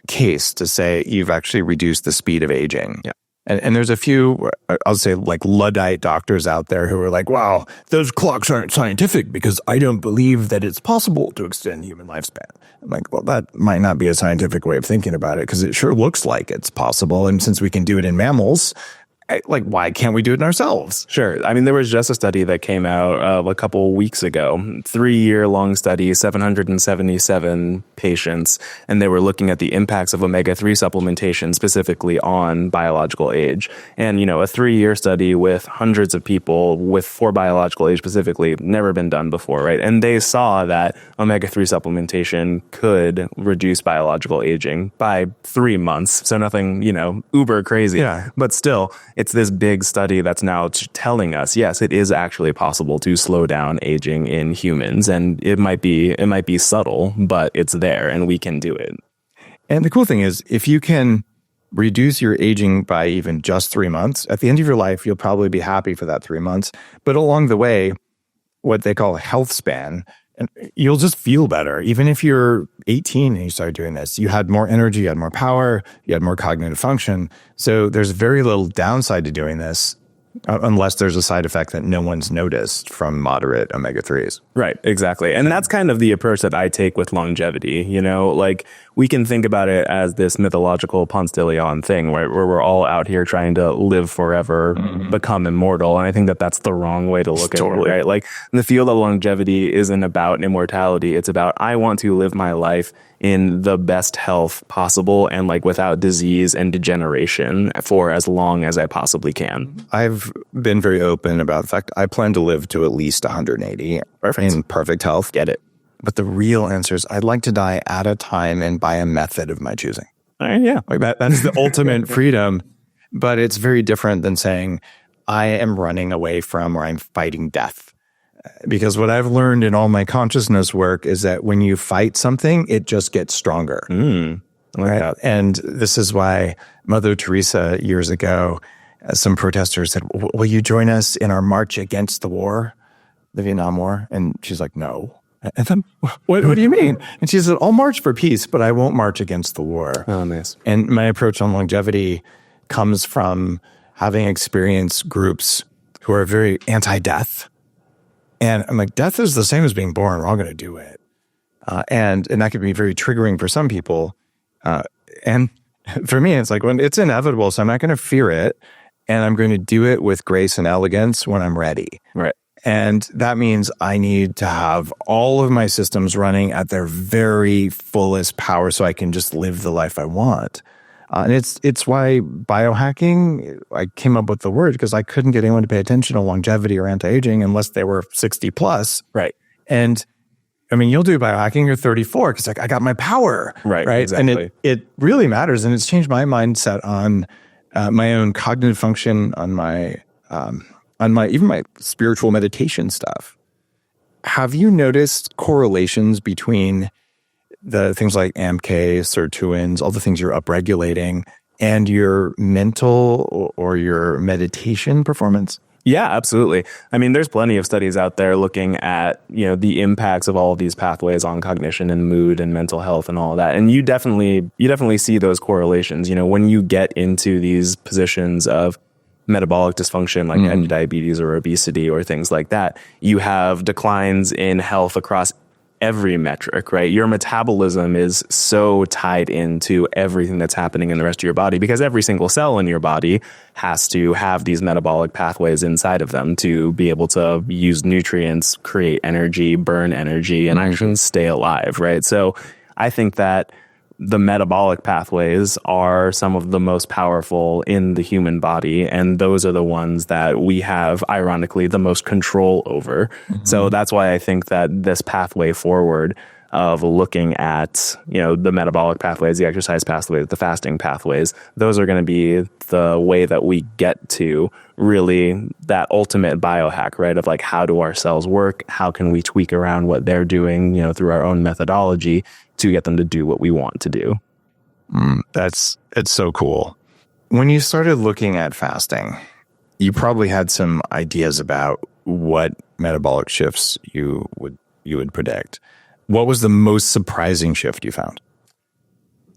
Speaker 1: case to say you've actually reduced the speed of aging.
Speaker 2: Yeah.
Speaker 1: And there's a few, I'll say like Luddite doctors out there who are like, wow, those clocks aren't scientific because I don't believe that it's possible to extend human lifespan. I'm like, well, that might not be a scientific way of thinking about it because it sure looks like it's possible. And since we can do it in mammals, why can't we do it ourselves?
Speaker 2: Sure. I mean, there was just a study that came out a couple weeks ago, 3-year-long study, 777 patients, and they were looking at the impacts of omega-3 supplementation specifically on biological age. And, a 3-year study with hundreds of people for biological age specifically, never been done before, right? And they saw that omega-3 supplementation could reduce biological aging by 3 months. So nothing, uber crazy.
Speaker 1: Yeah.
Speaker 2: But still, it's this big study that's now telling us, yes, it is actually possible to slow down aging in humans. And it might be subtle, but it's there and we can do it.
Speaker 1: And the cool thing is, if you can reduce your aging by even just 3 months, at the end of your life, you'll probably be happy for that 3 months. But along the way, what they call a health span, and you'll just feel better. Even if you're 18 and you started doing this, you had more energy, you had more power, you had more cognitive function. So there's very little downside to doing this, unless there's a side effect that no one's noticed from moderate omega-3s.
Speaker 2: Right, exactly. And that's kind of the approach that I take with longevity. We can think about it as this mythological Ponce de Leon thing where we're all out here trying to live forever, become immortal. And I think that that's the wrong way to look at it, right? Like the field of longevity isn't about immortality. It's about, I want to live my life in the best health possible and without disease and degeneration for as long as I possibly can.
Speaker 1: I've been very open about the fact I plan to live to at least 180 in perfect health.
Speaker 2: Get it.
Speaker 1: But the real answer is I'd like to die at a time and by a method of my choosing.
Speaker 2: All right, yeah.
Speaker 1: That's the ultimate freedom. But it's very different than saying I am running away from or I'm fighting death. Because what I've learned in all my consciousness work is that when you fight something, it just gets stronger.
Speaker 2: I like that.
Speaker 1: And this is why Mother Teresa years ago, some protesters said, will you join us in our march against the war, the Vietnam War? And she's like, no. And then, what do you mean? And she said, I'll march for peace, but I won't march against the war.
Speaker 2: Oh, nice.
Speaker 1: And my approach on longevity comes from having experienced groups who are very anti-death. And I'm like, death is the same as being born. We're all going to do it. And that could be very triggering for some people. And for me, it's like, when it's inevitable, so I'm not going to fear it. And I'm going to do it with grace and elegance when I'm ready.
Speaker 2: Right.
Speaker 1: And that means I need to have all of my systems running at their very fullest power so I can just live the life I want. And it's why biohacking, I came up with the word because I couldn't get anyone to pay attention to longevity or anti-aging unless they were 60 plus.
Speaker 2: Right.
Speaker 1: And I mean, you'll do biohacking, you're 34 because I got my power.
Speaker 2: Right.
Speaker 1: Exactly.
Speaker 2: And
Speaker 1: it really matters. And it's changed my mindset on my own cognitive function, on my even my spiritual meditation stuff. Have you noticed correlations between the things like AMK, sirtuins, all the things you're upregulating, and your mental or your meditation performance?
Speaker 2: Yeah, absolutely. I mean, there's plenty of studies out there looking at, the impacts of all of these pathways on cognition and mood and mental health and all of that. And you definitely see those correlations. When you get into these positions of metabolic dysfunction like diabetes or obesity or things like that, you have declines in health across every metric, right? Your metabolism is so tied into everything that's happening in the rest of your body because every single cell in your body has to have these metabolic pathways inside of them to be able to use nutrients, create energy, burn energy, and actually stay alive, right? So I think that the metabolic pathways are some of the most powerful in the human body. And those are the ones that we have, ironically, the most control over. So that's why I think that this pathway forward of looking at, the metabolic pathways, the exercise pathways, the fasting pathways, those are going to be the way that we get to really that ultimate biohack, right? Of how do our cells work? How can we tweak around what they're doing, through our own methodology to get them to do what we want to do.
Speaker 1: It's so cool. When you started looking at fasting, you probably had some ideas about what metabolic shifts you would predict. What was the most surprising shift you found?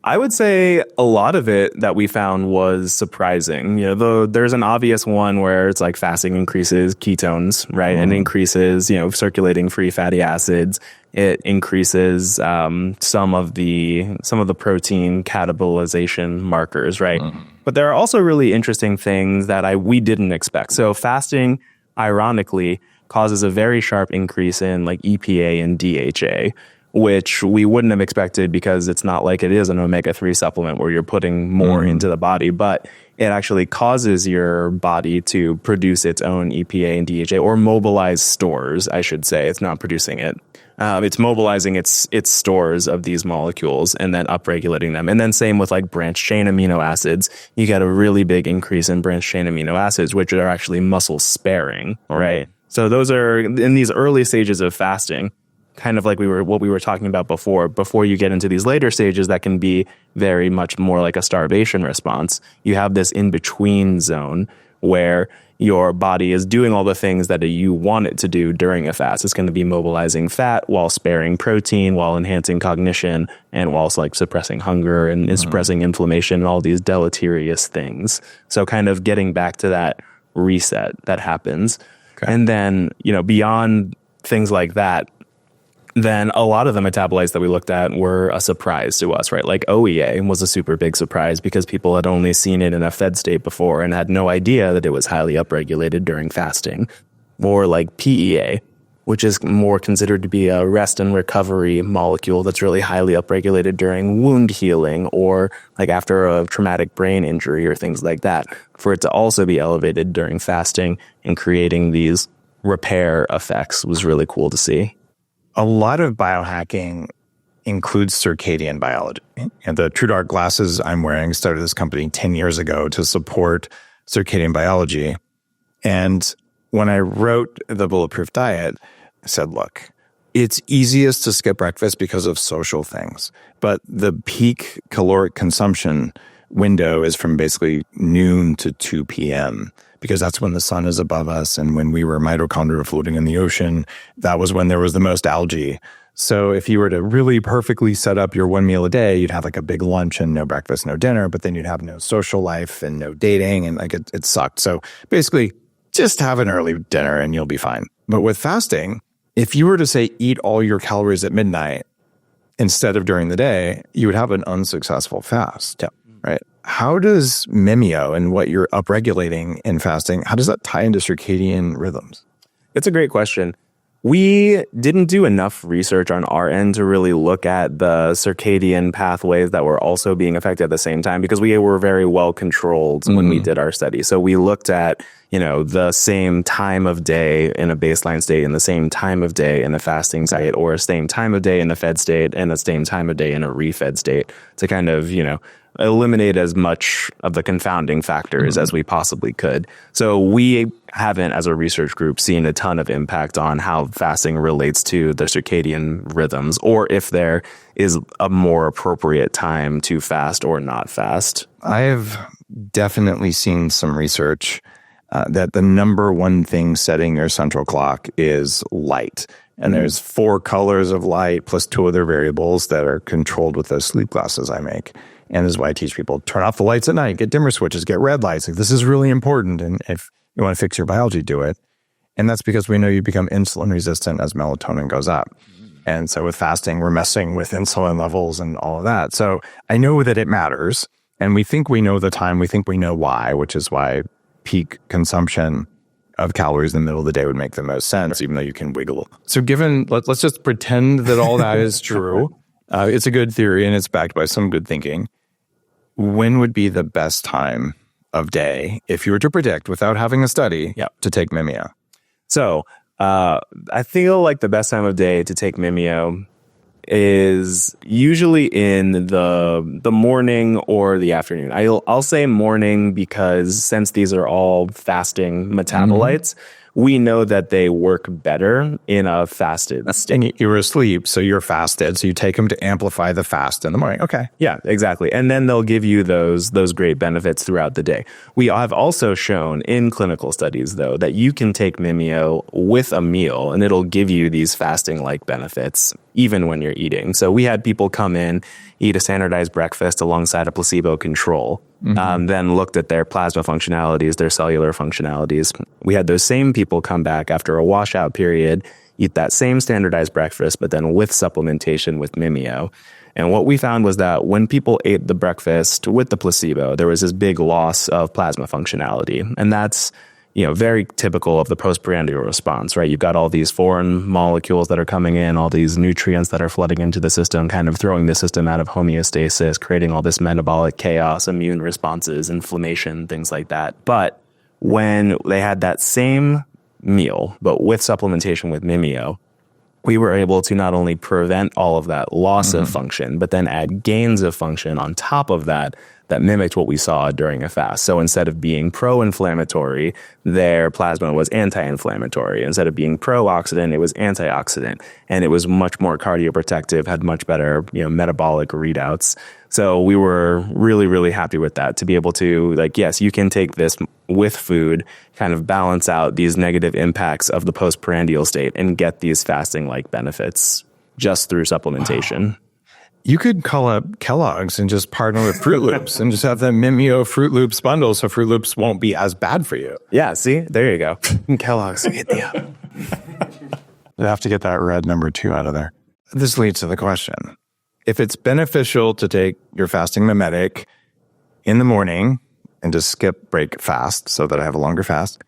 Speaker 2: I would say a lot of it that we found was surprising. Though there's an obvious one where it's like fasting increases ketones, right? And increases, circulating free fatty acids. It increases some of the protein catabolization markers, right? But there are also really interesting things that we didn't expect. So fasting, ironically, causes a very sharp increase in like EPA and DHA, which we wouldn't have expected because it's not like it is an omega-3 supplement where you're putting more into the body, but it actually causes your body to produce its own EPA and DHA, or mobilize stores, I should say. It's not producing it. It's mobilizing its stores of these molecules and then upregulating them. And then same with like branched chain amino acids. You get a really big increase in branched chain amino acids, which are actually muscle sparing, right? So those are in these early stages of fasting, kind of like what we were talking about before you get into these later stages that can be very much more like a starvation response. You have this in-between zone where your body is doing all the things that you want it to do during a fast. It's going to be mobilizing fat while sparing protein, while enhancing cognition, and while like suppressing hunger and suppressing inflammation and all these deleterious things. So kind of getting back to that reset that happens. Okay. And then, beyond things like that, then a lot of the metabolites that we looked at were a surprise to us, right? Like OEA was a super big surprise because people had only seen it in a fed state before and had no idea that it was highly upregulated during fasting. Or like PEA, which is more considered to be a rest and recovery molecule that's really highly upregulated during wound healing or like after a traumatic brain injury or things like that. For it to also be elevated during fasting and creating these repair effects was really cool to see.
Speaker 1: A lot of biohacking includes circadian biology. And the True Dark glasses I'm wearing started this company 10 years ago to support circadian biology. And when I wrote the Bulletproof Diet, I said, look, it's easiest to skip breakfast because of social things. But the peak caloric consumption window is from basically noon to 2 p.m. because that's when the sun is above us. And when we were mitochondria floating in the ocean, that was when there was the most algae. So if you were to really perfectly set up your one meal a day, you'd have like a big lunch and no breakfast, no dinner, but then you'd have no social life and no dating, and like it sucked. So basically, just have an early dinner and you'll be fine. But with fasting, if you were to say eat all your calories at midnight instead of during the day, you would have an unsuccessful fast. Yeah. Right? How does Mimio and what you're upregulating in fasting, how does that tie into circadian rhythms?
Speaker 2: It's a great question. We didn't do enough research on our end to really look at the circadian pathways that were also being affected at the same time because we were very well controlled when we did our study. So we looked at, the same time of day in a baseline state and the same time of day in a fasting state or a same time of day in a fed state and the same time of day in a refed state to kind of, eliminate as much of the confounding factors as we possibly could. So we haven't, as a research group, seen a ton of impact on how fasting relates to the circadian rhythms, or if there is a more appropriate time to fast or not fast.
Speaker 1: I have definitely seen some research that the number one thing setting your central clock is light. And there's 4 colors of light plus 2 other variables that are controlled with those sleep glasses I make. And this is why I teach people, turn off the lights at night, get dimmer switches, get red lights. Like, this is really important. And if you want to fix your biology, do it. And that's because we know you become insulin resistant as melatonin goes up. And so with fasting, we're messing with insulin levels and all of that. So I know that it matters. And we think we know the time. We think we know why, which is why peak consumption of calories in the middle of the day would make the most sense, even though you can wiggle. So let's just pretend that all that is true. It's a good theory and it's backed by some good thinking. When would be the best time of day, if you were to predict without having a study, to take Mimio?
Speaker 2: So I feel like the best time of day to take Mimio is usually in the morning or the afternoon. I'll say morning because since these are all fasting metabolites, we know that they work better in a fasted state.
Speaker 1: And you were asleep, so you're fasted. So you take them to amplify the fast in the morning. Okay.
Speaker 2: Yeah, exactly. And then they'll give you those great benefits throughout the day. We have also shown in clinical studies, though, that you can take Mimio with a meal and it'll give you these fasting-like benefits even when you're eating. So we had people come in, eat a standardized breakfast alongside a placebo control, then looked at their plasma functionalities, their cellular functionalities. We had those same people come back after a washout period, eat that same standardized breakfast, but then with supplementation with Mimio. And what we found was that when people ate the breakfast with the placebo, there was this big loss of plasma functionality. And that's, very typical of the postprandial response, right? You've got all these foreign molecules that are coming in, all these nutrients that are flooding into the system, kind of throwing the system out of homeostasis, creating all this metabolic chaos, immune responses, inflammation, things like that. But when they had that same meal, but with supplementation with Mimio, we were able to not only prevent all of that loss of function, but then add gains of function on top of that mimicked what we saw during a fast. So instead of being pro-inflammatory, their plasma was anti-inflammatory. Instead of being pro-oxidant, it was antioxidant. And it was much more cardioprotective, had much better, metabolic readouts. So we were really, really happy with that, to be able to, yes, you can take this with food, kind of balance out these negative impacts of the postprandial state and get these fasting-like benefits just through supplementation.
Speaker 1: Wow. You could call up Kellogg's and just partner with Fruit Loops and just have the Mimio Fruit Loops bundle so Fruit Loops won't be as bad for you.
Speaker 2: Yeah, see? There you go. Kellogg's, hit me up.
Speaker 1: I have to get that red number 2 out of there. This leads to the question. If it's beneficial to take your fasting mimetic in the morning and to skip break fast so that I have a longer fast,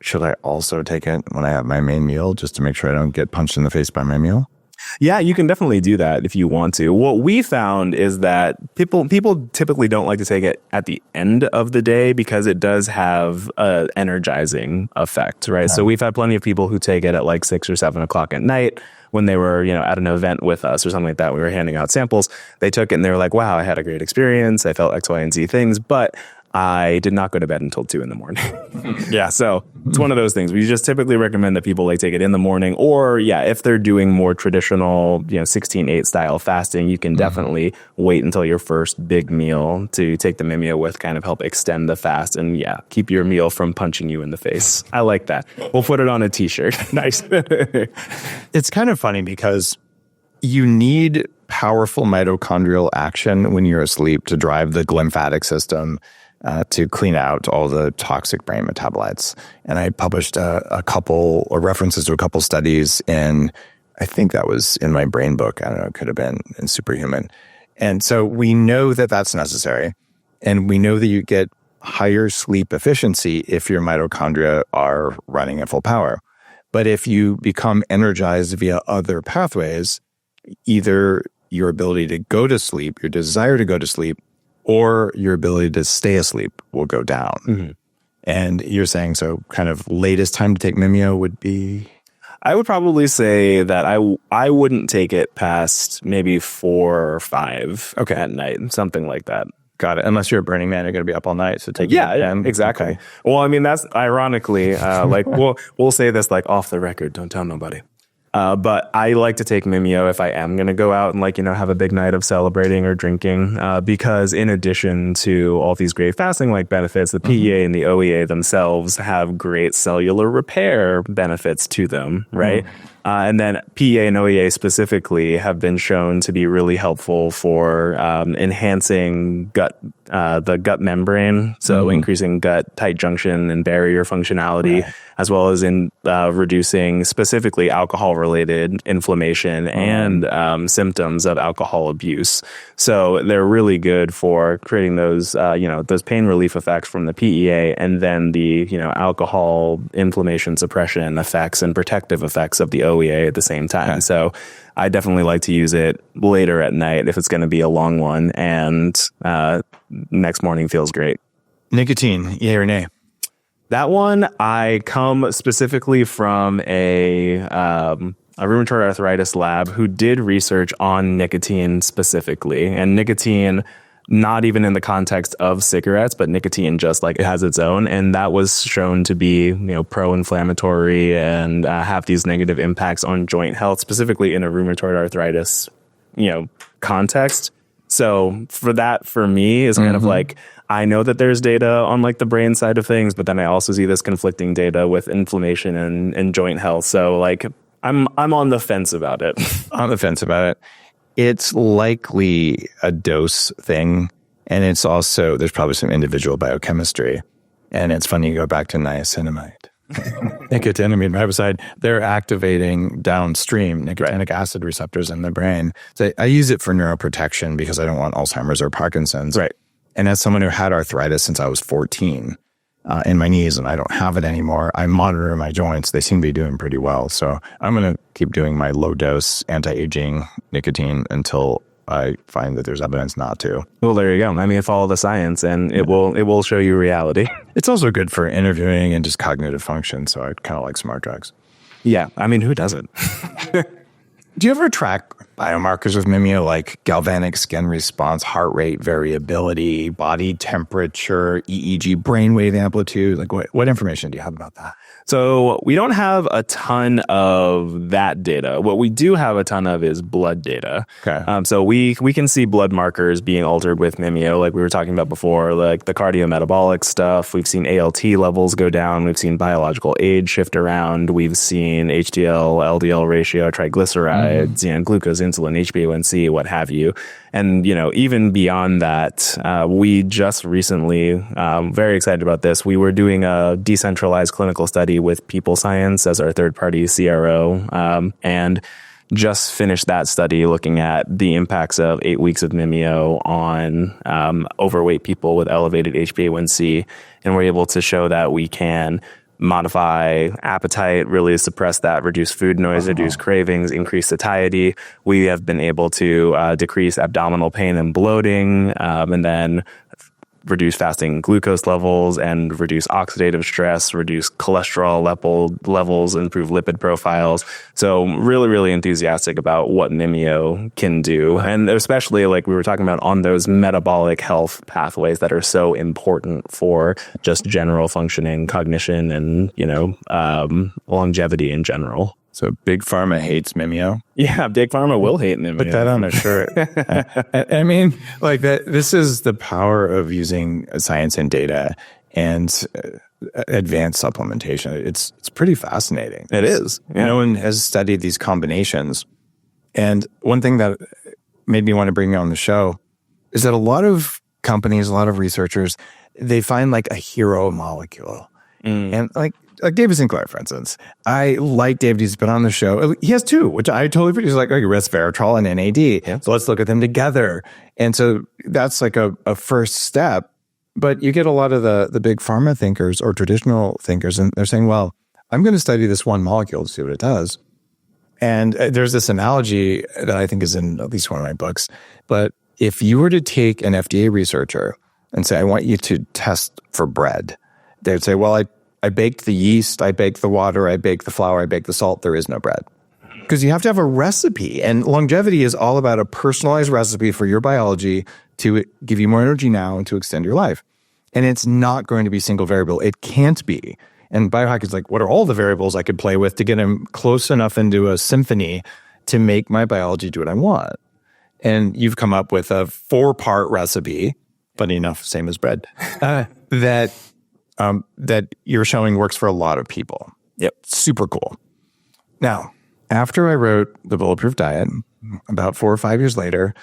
Speaker 1: should I also take it when I have my main meal just to make sure I don't get punched in the face by my meal?
Speaker 2: Yeah, you can definitely do that if you want to. What we found is that people typically don't like to take it at the end of the day because it does have an energizing effect, right? So we've had plenty of people who take it at 6 or 7 o'clock at night when they were, at an event with us or something like that. We were handing out samples. They took it and they were like, wow, I had a great experience. I felt X, Y, and Z things, but I did not go to bed until 2 a.m. Yeah, so it's one of those things. We just typically recommend that people take it in the morning, or if they're doing more traditional, 16/8 style fasting, you can definitely wait until your first big meal to take the Mimio with, kind of help extend the fast and keep your meal from punching you in the face. I like that. We'll put it on a t-shirt. Nice.
Speaker 1: It's kind of funny because you need powerful mitochondrial action when you're asleep to drive the glymphatic system to clean out all the toxic brain metabolites. And I published a couple, or references to a couple studies in, I think that was in my brain book. I don't know, it could have been in Superhuman. And so we know that that's necessary. And we know that you get higher sleep efficiency if your mitochondria are running at full power. But if you become energized via other pathways, either your ability to go to sleep, your desire to go to sleep, or your ability to stay asleep will go down. And you're saying, so kind of latest time to take Mimio would be?
Speaker 2: I would probably say that I wouldn't take it past maybe 4 or 5 at night, something like that.
Speaker 1: Got it. Unless you're a Burning Man, you're going to be up all night. So take
Speaker 2: exactly. Okay. Well, I mean, that's ironically, we'll say this off the record. Don't tell nobody. But I like to take Mimio if I am going to go out and have a big night of celebrating or drinking, because in addition to all these great fasting benefits, the PEA and the OEA themselves have great cellular repair benefits to them, right? And then PEA and OEA specifically have been shown to be really helpful for enhancing the gut membrane, so increasing gut tight junction and barrier functionality, as well as in reducing specifically alcohol-related inflammation and symptoms of alcohol abuse. So they're really good for creating those those pain relief effects from the PEA, and then the alcohol inflammation suppression effects and protective effects of the OEA at the same time. So I definitely like to use it later at night if it's going to be a long one, and next morning feels great.
Speaker 1: Nicotine, yay or nay?
Speaker 2: That one, I come specifically from a rheumatoid arthritis lab who did research on nicotine specifically. And nicotine not even in the context of cigarettes, but nicotine just like it has its own. And that was shown to be, pro-inflammatory and have these negative impacts on joint health, specifically in a rheumatoid arthritis, context. So for me is kind of like, I know that there's data on like the brain side of things, but then I also see this conflicting data with inflammation and joint health. So like I'm on the fence about it.
Speaker 1: On the fence about it. It's likely a dose thing. And it's also, there's probably some individual biochemistry. And it's funny, you go back to niacinamide, nicotinamide riboside, they're activating downstream nicotinic acid receptors in the brain. So I use it for neuroprotection because I don't want Alzheimer's or Parkinson's.
Speaker 2: Right.
Speaker 1: And as someone who had arthritis since I was 14 in my knees, and I don't have it anymore, I monitor my joints. They seem to be doing pretty well. So I'm going to keep doing my low dose anti-aging nicotine until I find that there's evidence not to.
Speaker 2: Well, there you go. I mean, follow the science and it will show you reality.
Speaker 1: It's also good for interviewing and just cognitive function. So I kind of like smart drugs.
Speaker 2: Yeah. I mean, who doesn't?
Speaker 1: Do you ever track biomarkers with Mimio, like galvanic skin response, heart rate variability, body temperature, EEG, brainwave amplitude? Like what information do you have about that?
Speaker 2: So we don't have a ton of that data. What we do have a ton of is blood data.
Speaker 1: Okay.
Speaker 2: So we can see blood markers being altered with Mimio, like we were talking about before, like the cardiometabolic stuff. We've seen ALT levels go down. We've seen biological age shift around. We've seen HDL, LDL ratio, triglycerides, glucose, insulin, HbA1c, what have you. And, even beyond that, we just recently, very excited about this. We were doing a decentralized clinical study with People Science as our third-party CRO, and just finished that study looking at the impacts of 8 weeks of Mimio on overweight people with elevated HbA1c. And we're able to show that we can modify appetite, really suppress that, reduce food noise, reduce cravings, increase satiety. We have been able to decrease abdominal pain and bloating, and then reduce fasting glucose levels and reduce oxidative stress, reduce cholesterol levels, improve lipid profiles. So really, really enthusiastic about what Mimio can do. And especially like we were talking about on those metabolic health pathways that are so important for just general functioning, cognition, and, longevity in general.
Speaker 1: So Big Pharma hates Mimio.
Speaker 2: Yeah, Big Pharma will hate Mimio.
Speaker 1: Put that on a shirt. I mean, like that. This is the power of using science and data and advanced supplementation. It's pretty fascinating.
Speaker 2: It is. Yeah.
Speaker 1: No one has studied these combinations. And one thing that made me want to bring you on the show is that a lot of companies, a lot of researchers, they find like a hero molecule. And like David Sinclair, for instance. I like David. He's been on the show. He has two, which I totally appreciate. He's like resveratrol and NAD. Yeah. So let's look at them together. And so that's like a first step. But you get a lot of the big pharma thinkers or traditional thinkers, and they're saying, well, I'm going to study this one molecule to see what it does. And there's this analogy that I think is in at least one of my books. But if you were to take an FDA researcher and say, I want you to test for bread, they would say, well, I baked the yeast, I baked the water, I baked the flour, I baked the salt. There is no bread. Because you have to have a recipe. And longevity is all about a personalized recipe for your biology to give you more energy now and to extend your life. And it's not going to be single variable. It can't be. And biohacking is like, what are all the variables I could play with to get them close enough into a symphony to make my biology do what I want? And you've come up with a 4-part recipe, funny enough, same as bread, that you're showing works for a lot of people.
Speaker 2: Yep.
Speaker 1: Super cool. Now, after I wrote The Bulletproof Diet, about 4 or 5 years later,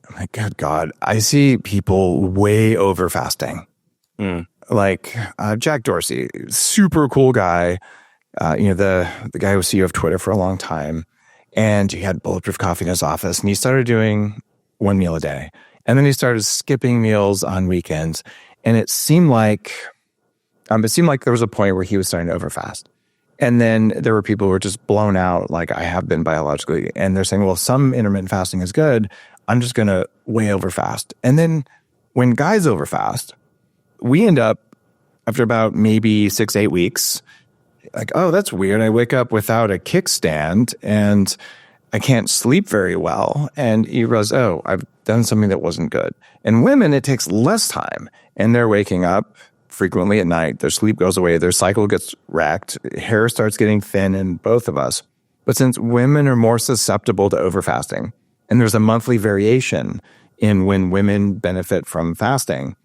Speaker 1: I'm like, good God, I see people way over fasting. Like Jack Dorsey, super cool guy. The guy who was CEO of Twitter for a long time. And he had Bulletproof Coffee in his office. And he started doing 1 meal a day. And then he started skipping meals on weekends. And it seemed like there was a point where he was starting to overfast. And then there were people who were just blown out, like I have been biologically. And they're saying, well, some intermittent fasting is good. I'm just going to way overfast. And then when guys overfast, we end up, after about maybe 6-8 weeks, like, oh, that's weird. I wake up without a kickstand and I can't sleep very well. And you realize, oh, I've done something that wasn't good. In women, it takes less time and they're waking up frequently at night. Their sleep goes away. Their cycle gets wrecked. Hair starts getting thin in both of us. But since women are more susceptible to overfasting, and there's a monthly variation in when women benefit from fasting,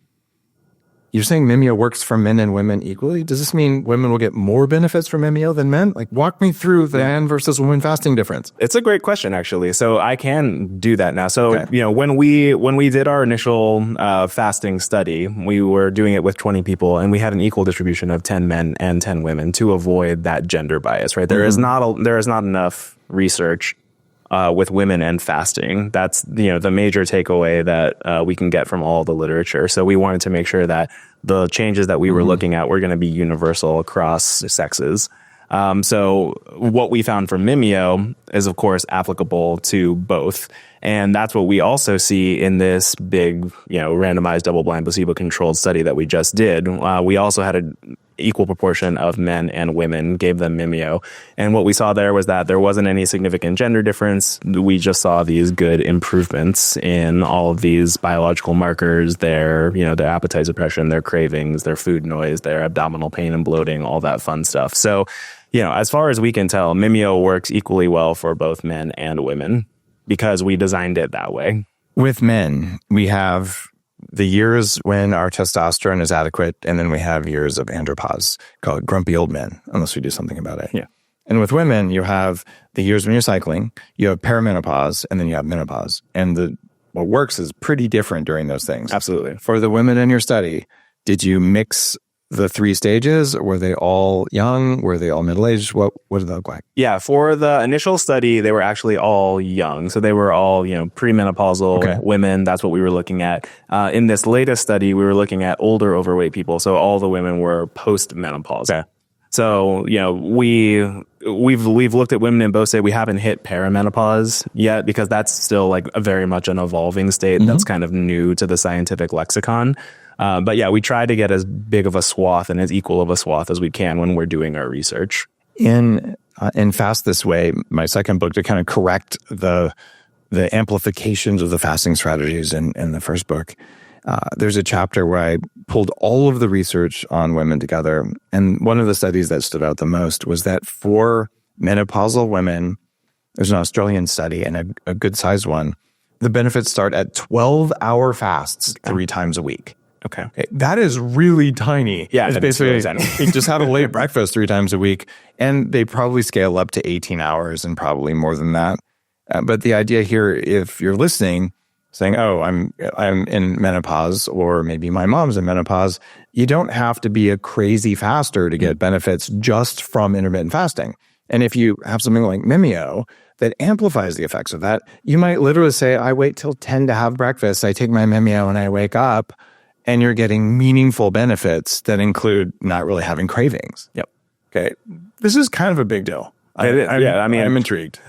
Speaker 1: you're saying Mimio works for men and women equally? Does this mean women will get more benefits from Mimio than men? Like, walk me through the man versus woman fasting difference.
Speaker 2: It's a great question, actually. So I can do that now. So,
Speaker 1: Okay.
Speaker 2: when we did our initial fasting study, we were doing it with 20 people, and we had an equal distribution of 10 men and 10 women to avoid that gender bias, right? There is not enough research with women and fasting. That's the major takeaway that we can get from all the literature. So we wanted to make sure that the changes that we were looking at were going to be universal across sexes. So what we found from Mimio is, of course, applicable to both. And that's what we also see in this big, randomized double-blind placebo-controlled study that we just did. We also had an equal proportion of men and women, gave them Mimio. And what we saw there was that there wasn't any significant gender difference. We just saw these good improvements in all of these biological markers, their appetite suppression, their cravings, their food noise, their abdominal pain and bloating, all that fun stuff. So, as far as we can tell, Mimio works equally well for both men and women because we designed it that way.
Speaker 1: With men, we have the years when our testosterone is adequate, and then we have years of andropause, called grumpy old men, unless we do something about it.
Speaker 2: Yeah.
Speaker 1: And with women, you have the years when you're cycling, you have perimenopause, and then you have menopause. And what works is pretty different during those things.
Speaker 2: Absolutely.
Speaker 1: For the women in your study, did you mix the three stages? Were they all young? Were they all middle-aged? What did they look like?
Speaker 2: Yeah, for the initial study, they were actually all young. So they were all, premenopausal women. That's what we were looking at. In this latest study, we were looking at older overweight people. So all the women were post-menopause. Okay. So, we've looked at women in both states. We haven't hit perimenopause yet because that's still like a very much an evolving state that's kind of new to the scientific lexicon. But yeah, we try to get as big of a swath and as equal of a swath as we can when we're doing our research.
Speaker 1: In Fast This Way, my second book, to kind of correct the amplifications of the fasting strategies in the first book, there's a chapter where I pulled all of the research on women together. And one of the studies that stood out the most was that for menopausal women, there's an Australian study and a good-sized one. The benefits start at 12-hour fasts 3 times a week.
Speaker 2: Okay.
Speaker 1: That is really tiny.
Speaker 2: Yeah,
Speaker 1: it's basically you just have a late breakfast 3 times a week, and they probably scale up to 18 hours and probably more than that. But the idea here, if you're listening, saying, "Oh, I'm in menopause," or maybe my mom's in menopause, you don't have to be a crazy faster to get benefits just from intermittent fasting. And if you have something like Mimio that amplifies the effects of that, you might literally say, "I wait till 10 to have breakfast. I take my Mimio and I wake up." And you're getting meaningful benefits that include not really having cravings.
Speaker 2: Yep.
Speaker 1: Okay. This is kind of a big deal. I'm intrigued.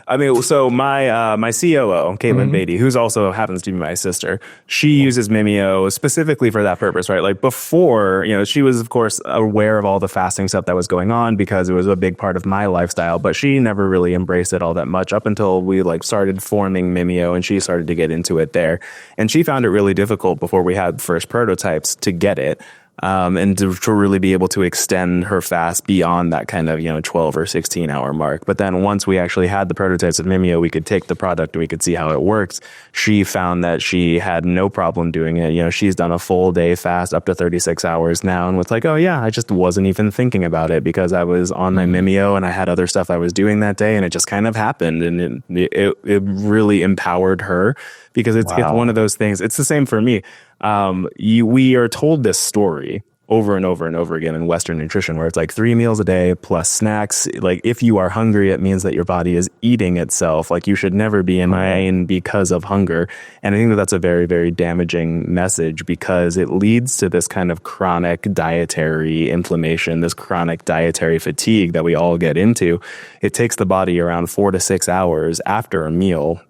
Speaker 2: So my COO, Caitlin Beatty, who's also happens to be my sister, she uses Mimio specifically for that purpose, right? Like before, she was of course aware of all the fasting stuff that was going on because it was a big part of my lifestyle, but she never really embraced it all that much up until we started forming Mimio and she started to get into it there. And she found it really difficult before we had first prototypes to get it. And to really be able to extend her fast beyond that kind of, 12 or 16 hour mark. But then once we actually had the prototypes of Mimio, we could take the product and we could see how it works. She found that she had no problem doing it. She's done a full day fast up to 36 hours now and was like, oh yeah, I just wasn't even thinking about it because I was on my Mimio and I had other stuff I was doing that day and it just kind of happened. And it really empowered her because it's one of those things. It's the same for me. We are told this story over and over and over again in Western nutrition where it's like 3 meals a day plus snacks. Like if you are hungry, it means that your body is eating itself. Like you should never be in pain because of hunger. And I think that that's a very, very damaging message because it leads to this kind of chronic dietary inflammation, this chronic dietary fatigue that we all get into. It takes the body around 4 to 6 hours after a meal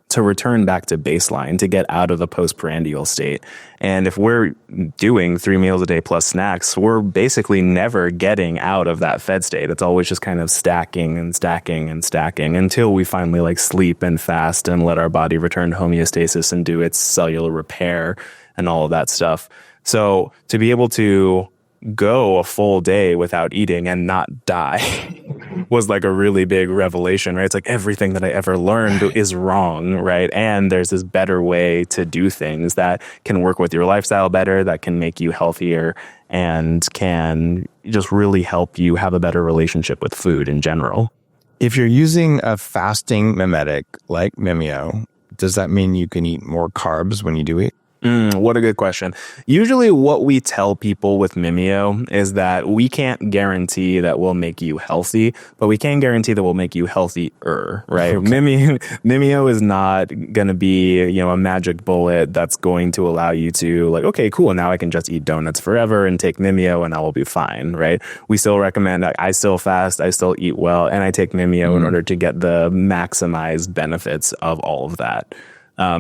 Speaker 2: to return back to baseline, to get out of the postprandial state. And if we're doing 3 meals a day plus snacks, we're basically never getting out of that fed state. It's always just kind of stacking and stacking and stacking until we finally like sleep and fast and let our body return to homeostasis and do its cellular repair and all of that stuff. So to be able to go a full day without eating and not die was like a really big revelation, right? It's like everything that I ever learned is wrong, right? And there's this better way to do things that can work with your lifestyle better, that can make you healthier, and can just really help you have a better relationship with food in general.
Speaker 1: If you're using a fasting mimetic like Mimio, does that mean you can eat more carbs when you do eat?
Speaker 2: What a good question. Usually what we tell people with Mimio is that we can't guarantee that we'll make you healthy, but we can guarantee that we'll make you healthier, right? Okay. Mimio is not going to be, a magic bullet that's going to allow you to like, okay, cool, now I can just eat donuts forever and take Mimio and I will be fine, right? We still recommend that I still fast, I still eat well, and I take Mimio in order to get the maximized benefits of all of that.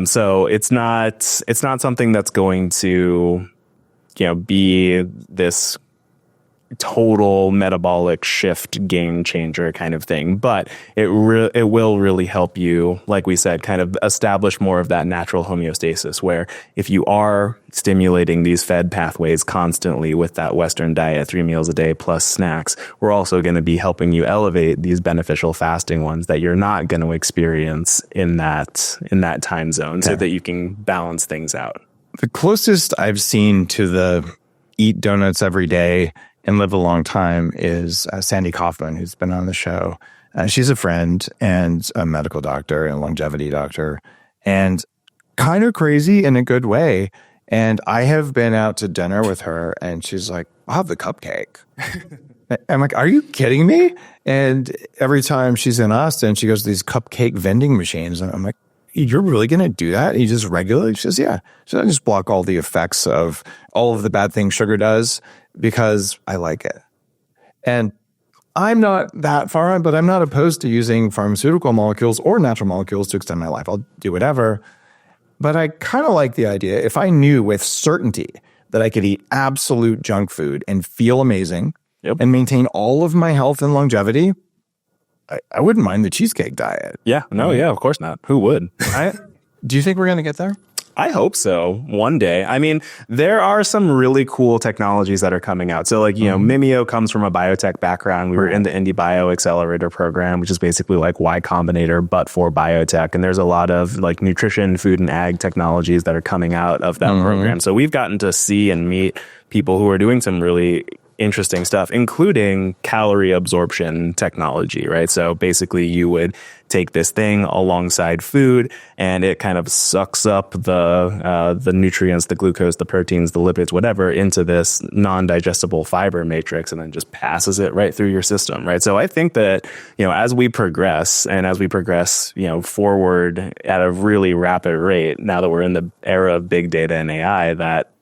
Speaker 2: So it's not something that's going to, be this total metabolic shift game changer kind of thing, but it will really help you, like we said, kind of establish more of that natural homeostasis, where if you are stimulating these fed pathways constantly with that Western diet, 3 meals a day plus snacks, we're also going to be helping you elevate these beneficial fasting ones that you're not going to experience in that time zone, so that you can balance things out.
Speaker 1: The closest I've seen to the eat donuts every day and live a long time is Sandy Kaufman, who's been on the show. She's a friend and a medical doctor and a longevity doctor, and kind of crazy in a good way. And I have been out to dinner with her, and she's like, I'll have the cupcake. I'm like, are you kidding me? And every time she's in Austin, she goes to these cupcake vending machines. And I'm like, you're really going to do that? You just regularly? She says, yeah. So I just block all the effects of all of the bad things sugar does because I like it. And I'm not that far on, but I'm not opposed to using pharmaceutical molecules or natural molecules to extend my life. I'll do whatever. But I kind of like the idea, if I knew with certainty that I could eat absolute junk food and feel amazing and maintain all of my health and longevity, I wouldn't mind the cheesecake diet.
Speaker 2: Yeah. No, yeah, of course not. Who would?
Speaker 1: Do you think we're going to get there?
Speaker 2: I hope so. One day. I mean, there are some really cool technologies that are coming out. So like, Mimio comes from a biotech background. We were in the Indie Bio Accelerator program, which is basically like Y Combinator, but for biotech. And there's a lot of like nutrition, food and ag technologies that are coming out of that program. So we've gotten to see and meet people who are doing some really interesting stuff, including calorie absorption technology, right? So basically you would take this thing alongside food and it kind of sucks up the nutrients, the glucose, the proteins, the lipids, whatever, into this non-digestible fiber matrix and then just passes it right through your system, right? So I think that, as we progress forward at a really rapid rate, now that we're in the era of big data and AI, that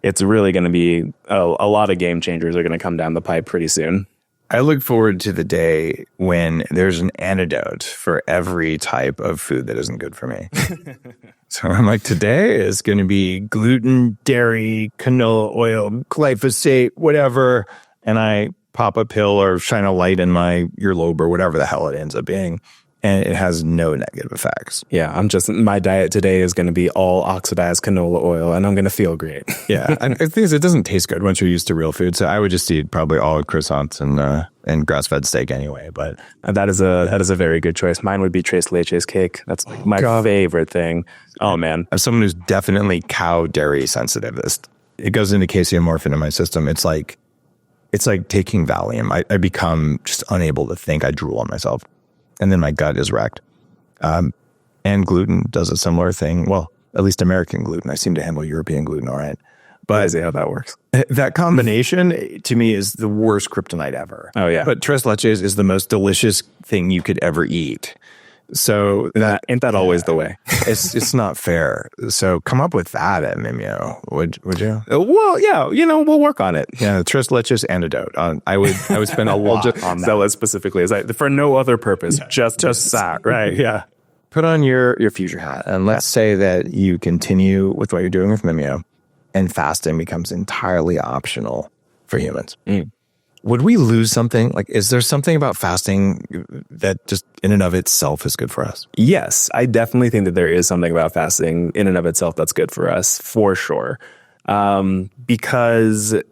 Speaker 2: it's really going to be a lot of game changers are going to come down the pipe pretty soon.
Speaker 1: I look forward to the day when there's an antidote for every type of food that isn't good for me. So I'm like, today is going to be gluten, dairy, canola oil, glyphosate, whatever. And I pop a pill or shine a light in my earlobe or whatever the hell it ends up being. And it has no negative effects.
Speaker 2: Yeah, my diet today is going to be all oxidized canola oil, and I'm going to feel great.
Speaker 1: Yeah, and the thing is, it doesn't taste good once you're used to real food. So I would just eat probably all croissants and grass-fed steak anyway. But
Speaker 2: that is a very good choice. Mine would be tres leches cake. That's like my favorite thing. Oh man,
Speaker 1: as someone who's definitely cow dairy sensitive, it goes into caseinamorphin in my system. It's like taking Valium. I become just unable to think. I drool on myself. And then my gut is wrecked. And gluten does a similar thing. Well, at least American gluten. I seem to handle European gluten all right. But
Speaker 2: I see how that works.
Speaker 1: That combination, to me, is the worst kryptonite ever.
Speaker 2: Oh, yeah.
Speaker 1: But tres leches is the most delicious thing you could ever eat. So
Speaker 2: ain't that always the way?
Speaker 1: It's not fair. So come up with that at Mimio, would you?
Speaker 2: Well, yeah, we'll work on it.
Speaker 1: Yeah, tres leches antidote. I would spend a lot on that.
Speaker 2: Sell it specifically for no other purpose, just that, right? Yeah.
Speaker 1: put on your future hat, and let's say that you continue with what you're doing with Mimio, and fasting becomes entirely optional for humans. Would we lose something? Like, is there something about fasting that just in and of itself is good for us?
Speaker 2: Yes, I definitely think that there is something about fasting in and of itself that's good for us, for sure. Because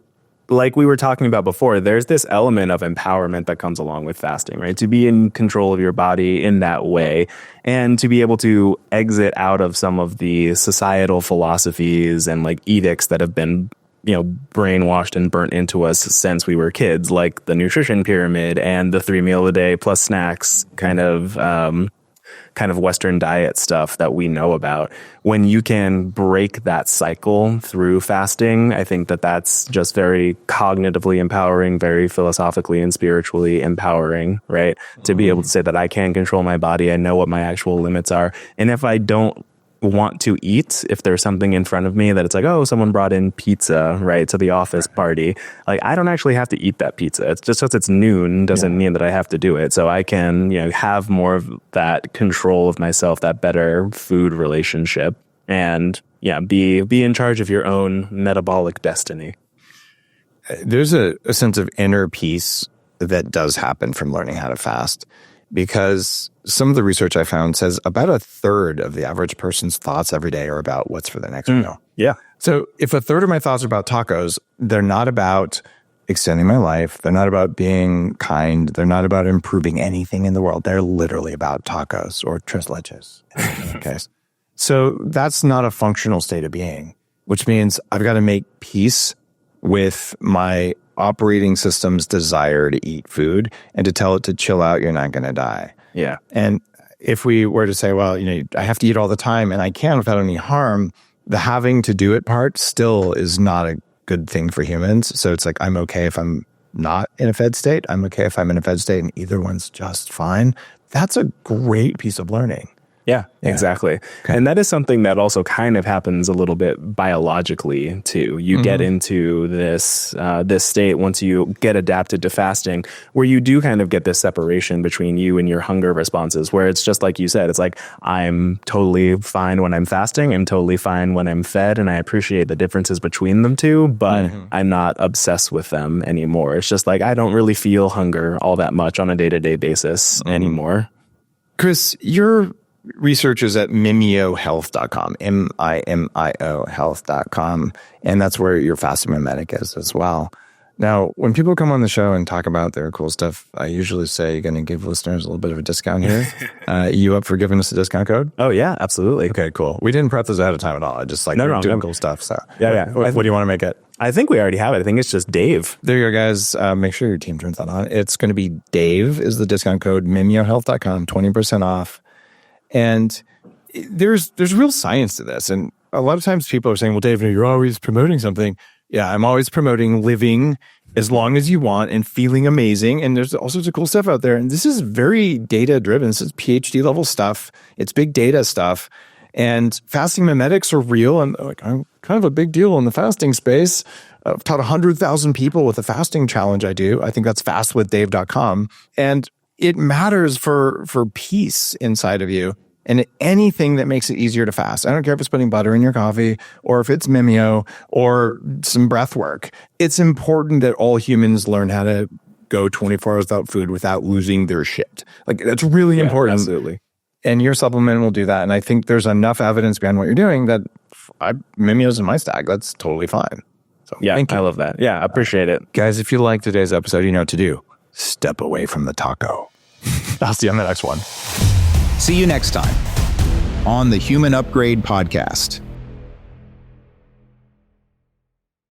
Speaker 2: like we were talking about before, there's this element of empowerment that comes along with fasting, right? To be in control of your body in that way, and to be able to exit out of some of the societal philosophies and like edicts that have been, brainwashed and burnt into us since we were kids, like the nutrition pyramid and the 3 meal a day plus snacks kind of Western diet stuff that we know about. When you can break that cycle through fasting, I think that that's just very cognitively empowering, very philosophically and spiritually empowering, right? To be able to say that I can control my body, I know what my actual limits are. And if I don't want to eat, if there's something in front of me that it's like, oh, someone brought in pizza, right, to the office party, like I don't actually have to eat that pizza. It's just because it's noon doesn't mean that I have to do it. So I can, have more of that control of myself, that better food relationship, and be in charge of your own metabolic destiny.
Speaker 1: There's a sense of inner peace that does happen from learning how to fast, because some of the research I found says about a third of the average person's thoughts every day are about what's for the next meal.
Speaker 2: Yeah.
Speaker 1: So if a third of my thoughts are about tacos, they're not about extending my life. They're not about being kind. They're not about improving anything in the world. They're literally about tacos or tres leches in that case. So that's not a functional state of being, which means I've got to make peace with my operating system's desire to eat food and to tell it to chill out, you're not going to die.
Speaker 2: Yeah.
Speaker 1: And if we were to say, well, I have to eat all the time and I can without any harm, the having to do it part still is not a good thing for humans. So it's like, I'm okay if I'm not in a fed state. I'm okay if I'm in a fed state, and either one's just fine. That's a great piece of learning.
Speaker 2: Yeah, exactly. Okay. And that is something that also kind of happens a little bit biologically too. You get into this state once you get adapted to fasting, where you do kind of get this separation between you and your hunger responses, where it's just like you said, it's like, I'm totally fine when I'm fasting. I'm totally fine when I'm fed. And I appreciate the differences between them two, but I'm not obsessed with them anymore. It's just like, I don't really feel hunger all that much on a day-to-day basis anymore.
Speaker 1: Chris, you're research is at mimiohealth.com, MIMIO health.com. And that's where your fasting mimetic is as well. Now, when people come on the show and talk about their cool stuff, I usually say you're going to give listeners a little bit of a discount here. You up for giving us a discount code?
Speaker 2: Oh, yeah, absolutely.
Speaker 1: Okay, cool. We didn't prep this ahead of time at all. I just doing cool stuff. So
Speaker 2: yeah.
Speaker 1: What do you want to make it?
Speaker 2: I think we already have it. I think it's just Dave.
Speaker 1: There you go, guys. Make sure your team turns that on. It's going to be Dave is the discount code, mimiohealth.com, 20% off. And there's real science to this. And a lot of times people are saying, well, Dave, you're always promoting something. Yeah, I'm always promoting living as long as you want and feeling amazing. And there's all sorts of cool stuff out there. And this is very data driven. This is PhD level stuff. It's big data stuff. And fasting mimetics are real. And I'm kind of a big deal in the fasting space. I've taught 100,000 people with a fasting challenge I do. I think that's fastwithdave.com. And it matters for peace inside of you, and anything that makes it easier to fast. I don't care if it's putting butter in your coffee or if it's Mimio or some breath work. It's important that all humans learn how to go 24 hours without food without losing their shit. Like, that's really important.
Speaker 2: Absolutely.
Speaker 1: And your supplement will do that. And I think there's enough evidence behind what you're doing that Mimio's in my stack. That's totally fine. So
Speaker 2: yeah,
Speaker 1: thank you.
Speaker 2: I love that. Yeah, I appreciate it.
Speaker 1: Guys, if you like today's episode, you know what to do. Step away from the taco. I'll see you on the next one.
Speaker 3: See you next time on the Human Upgrade Podcast.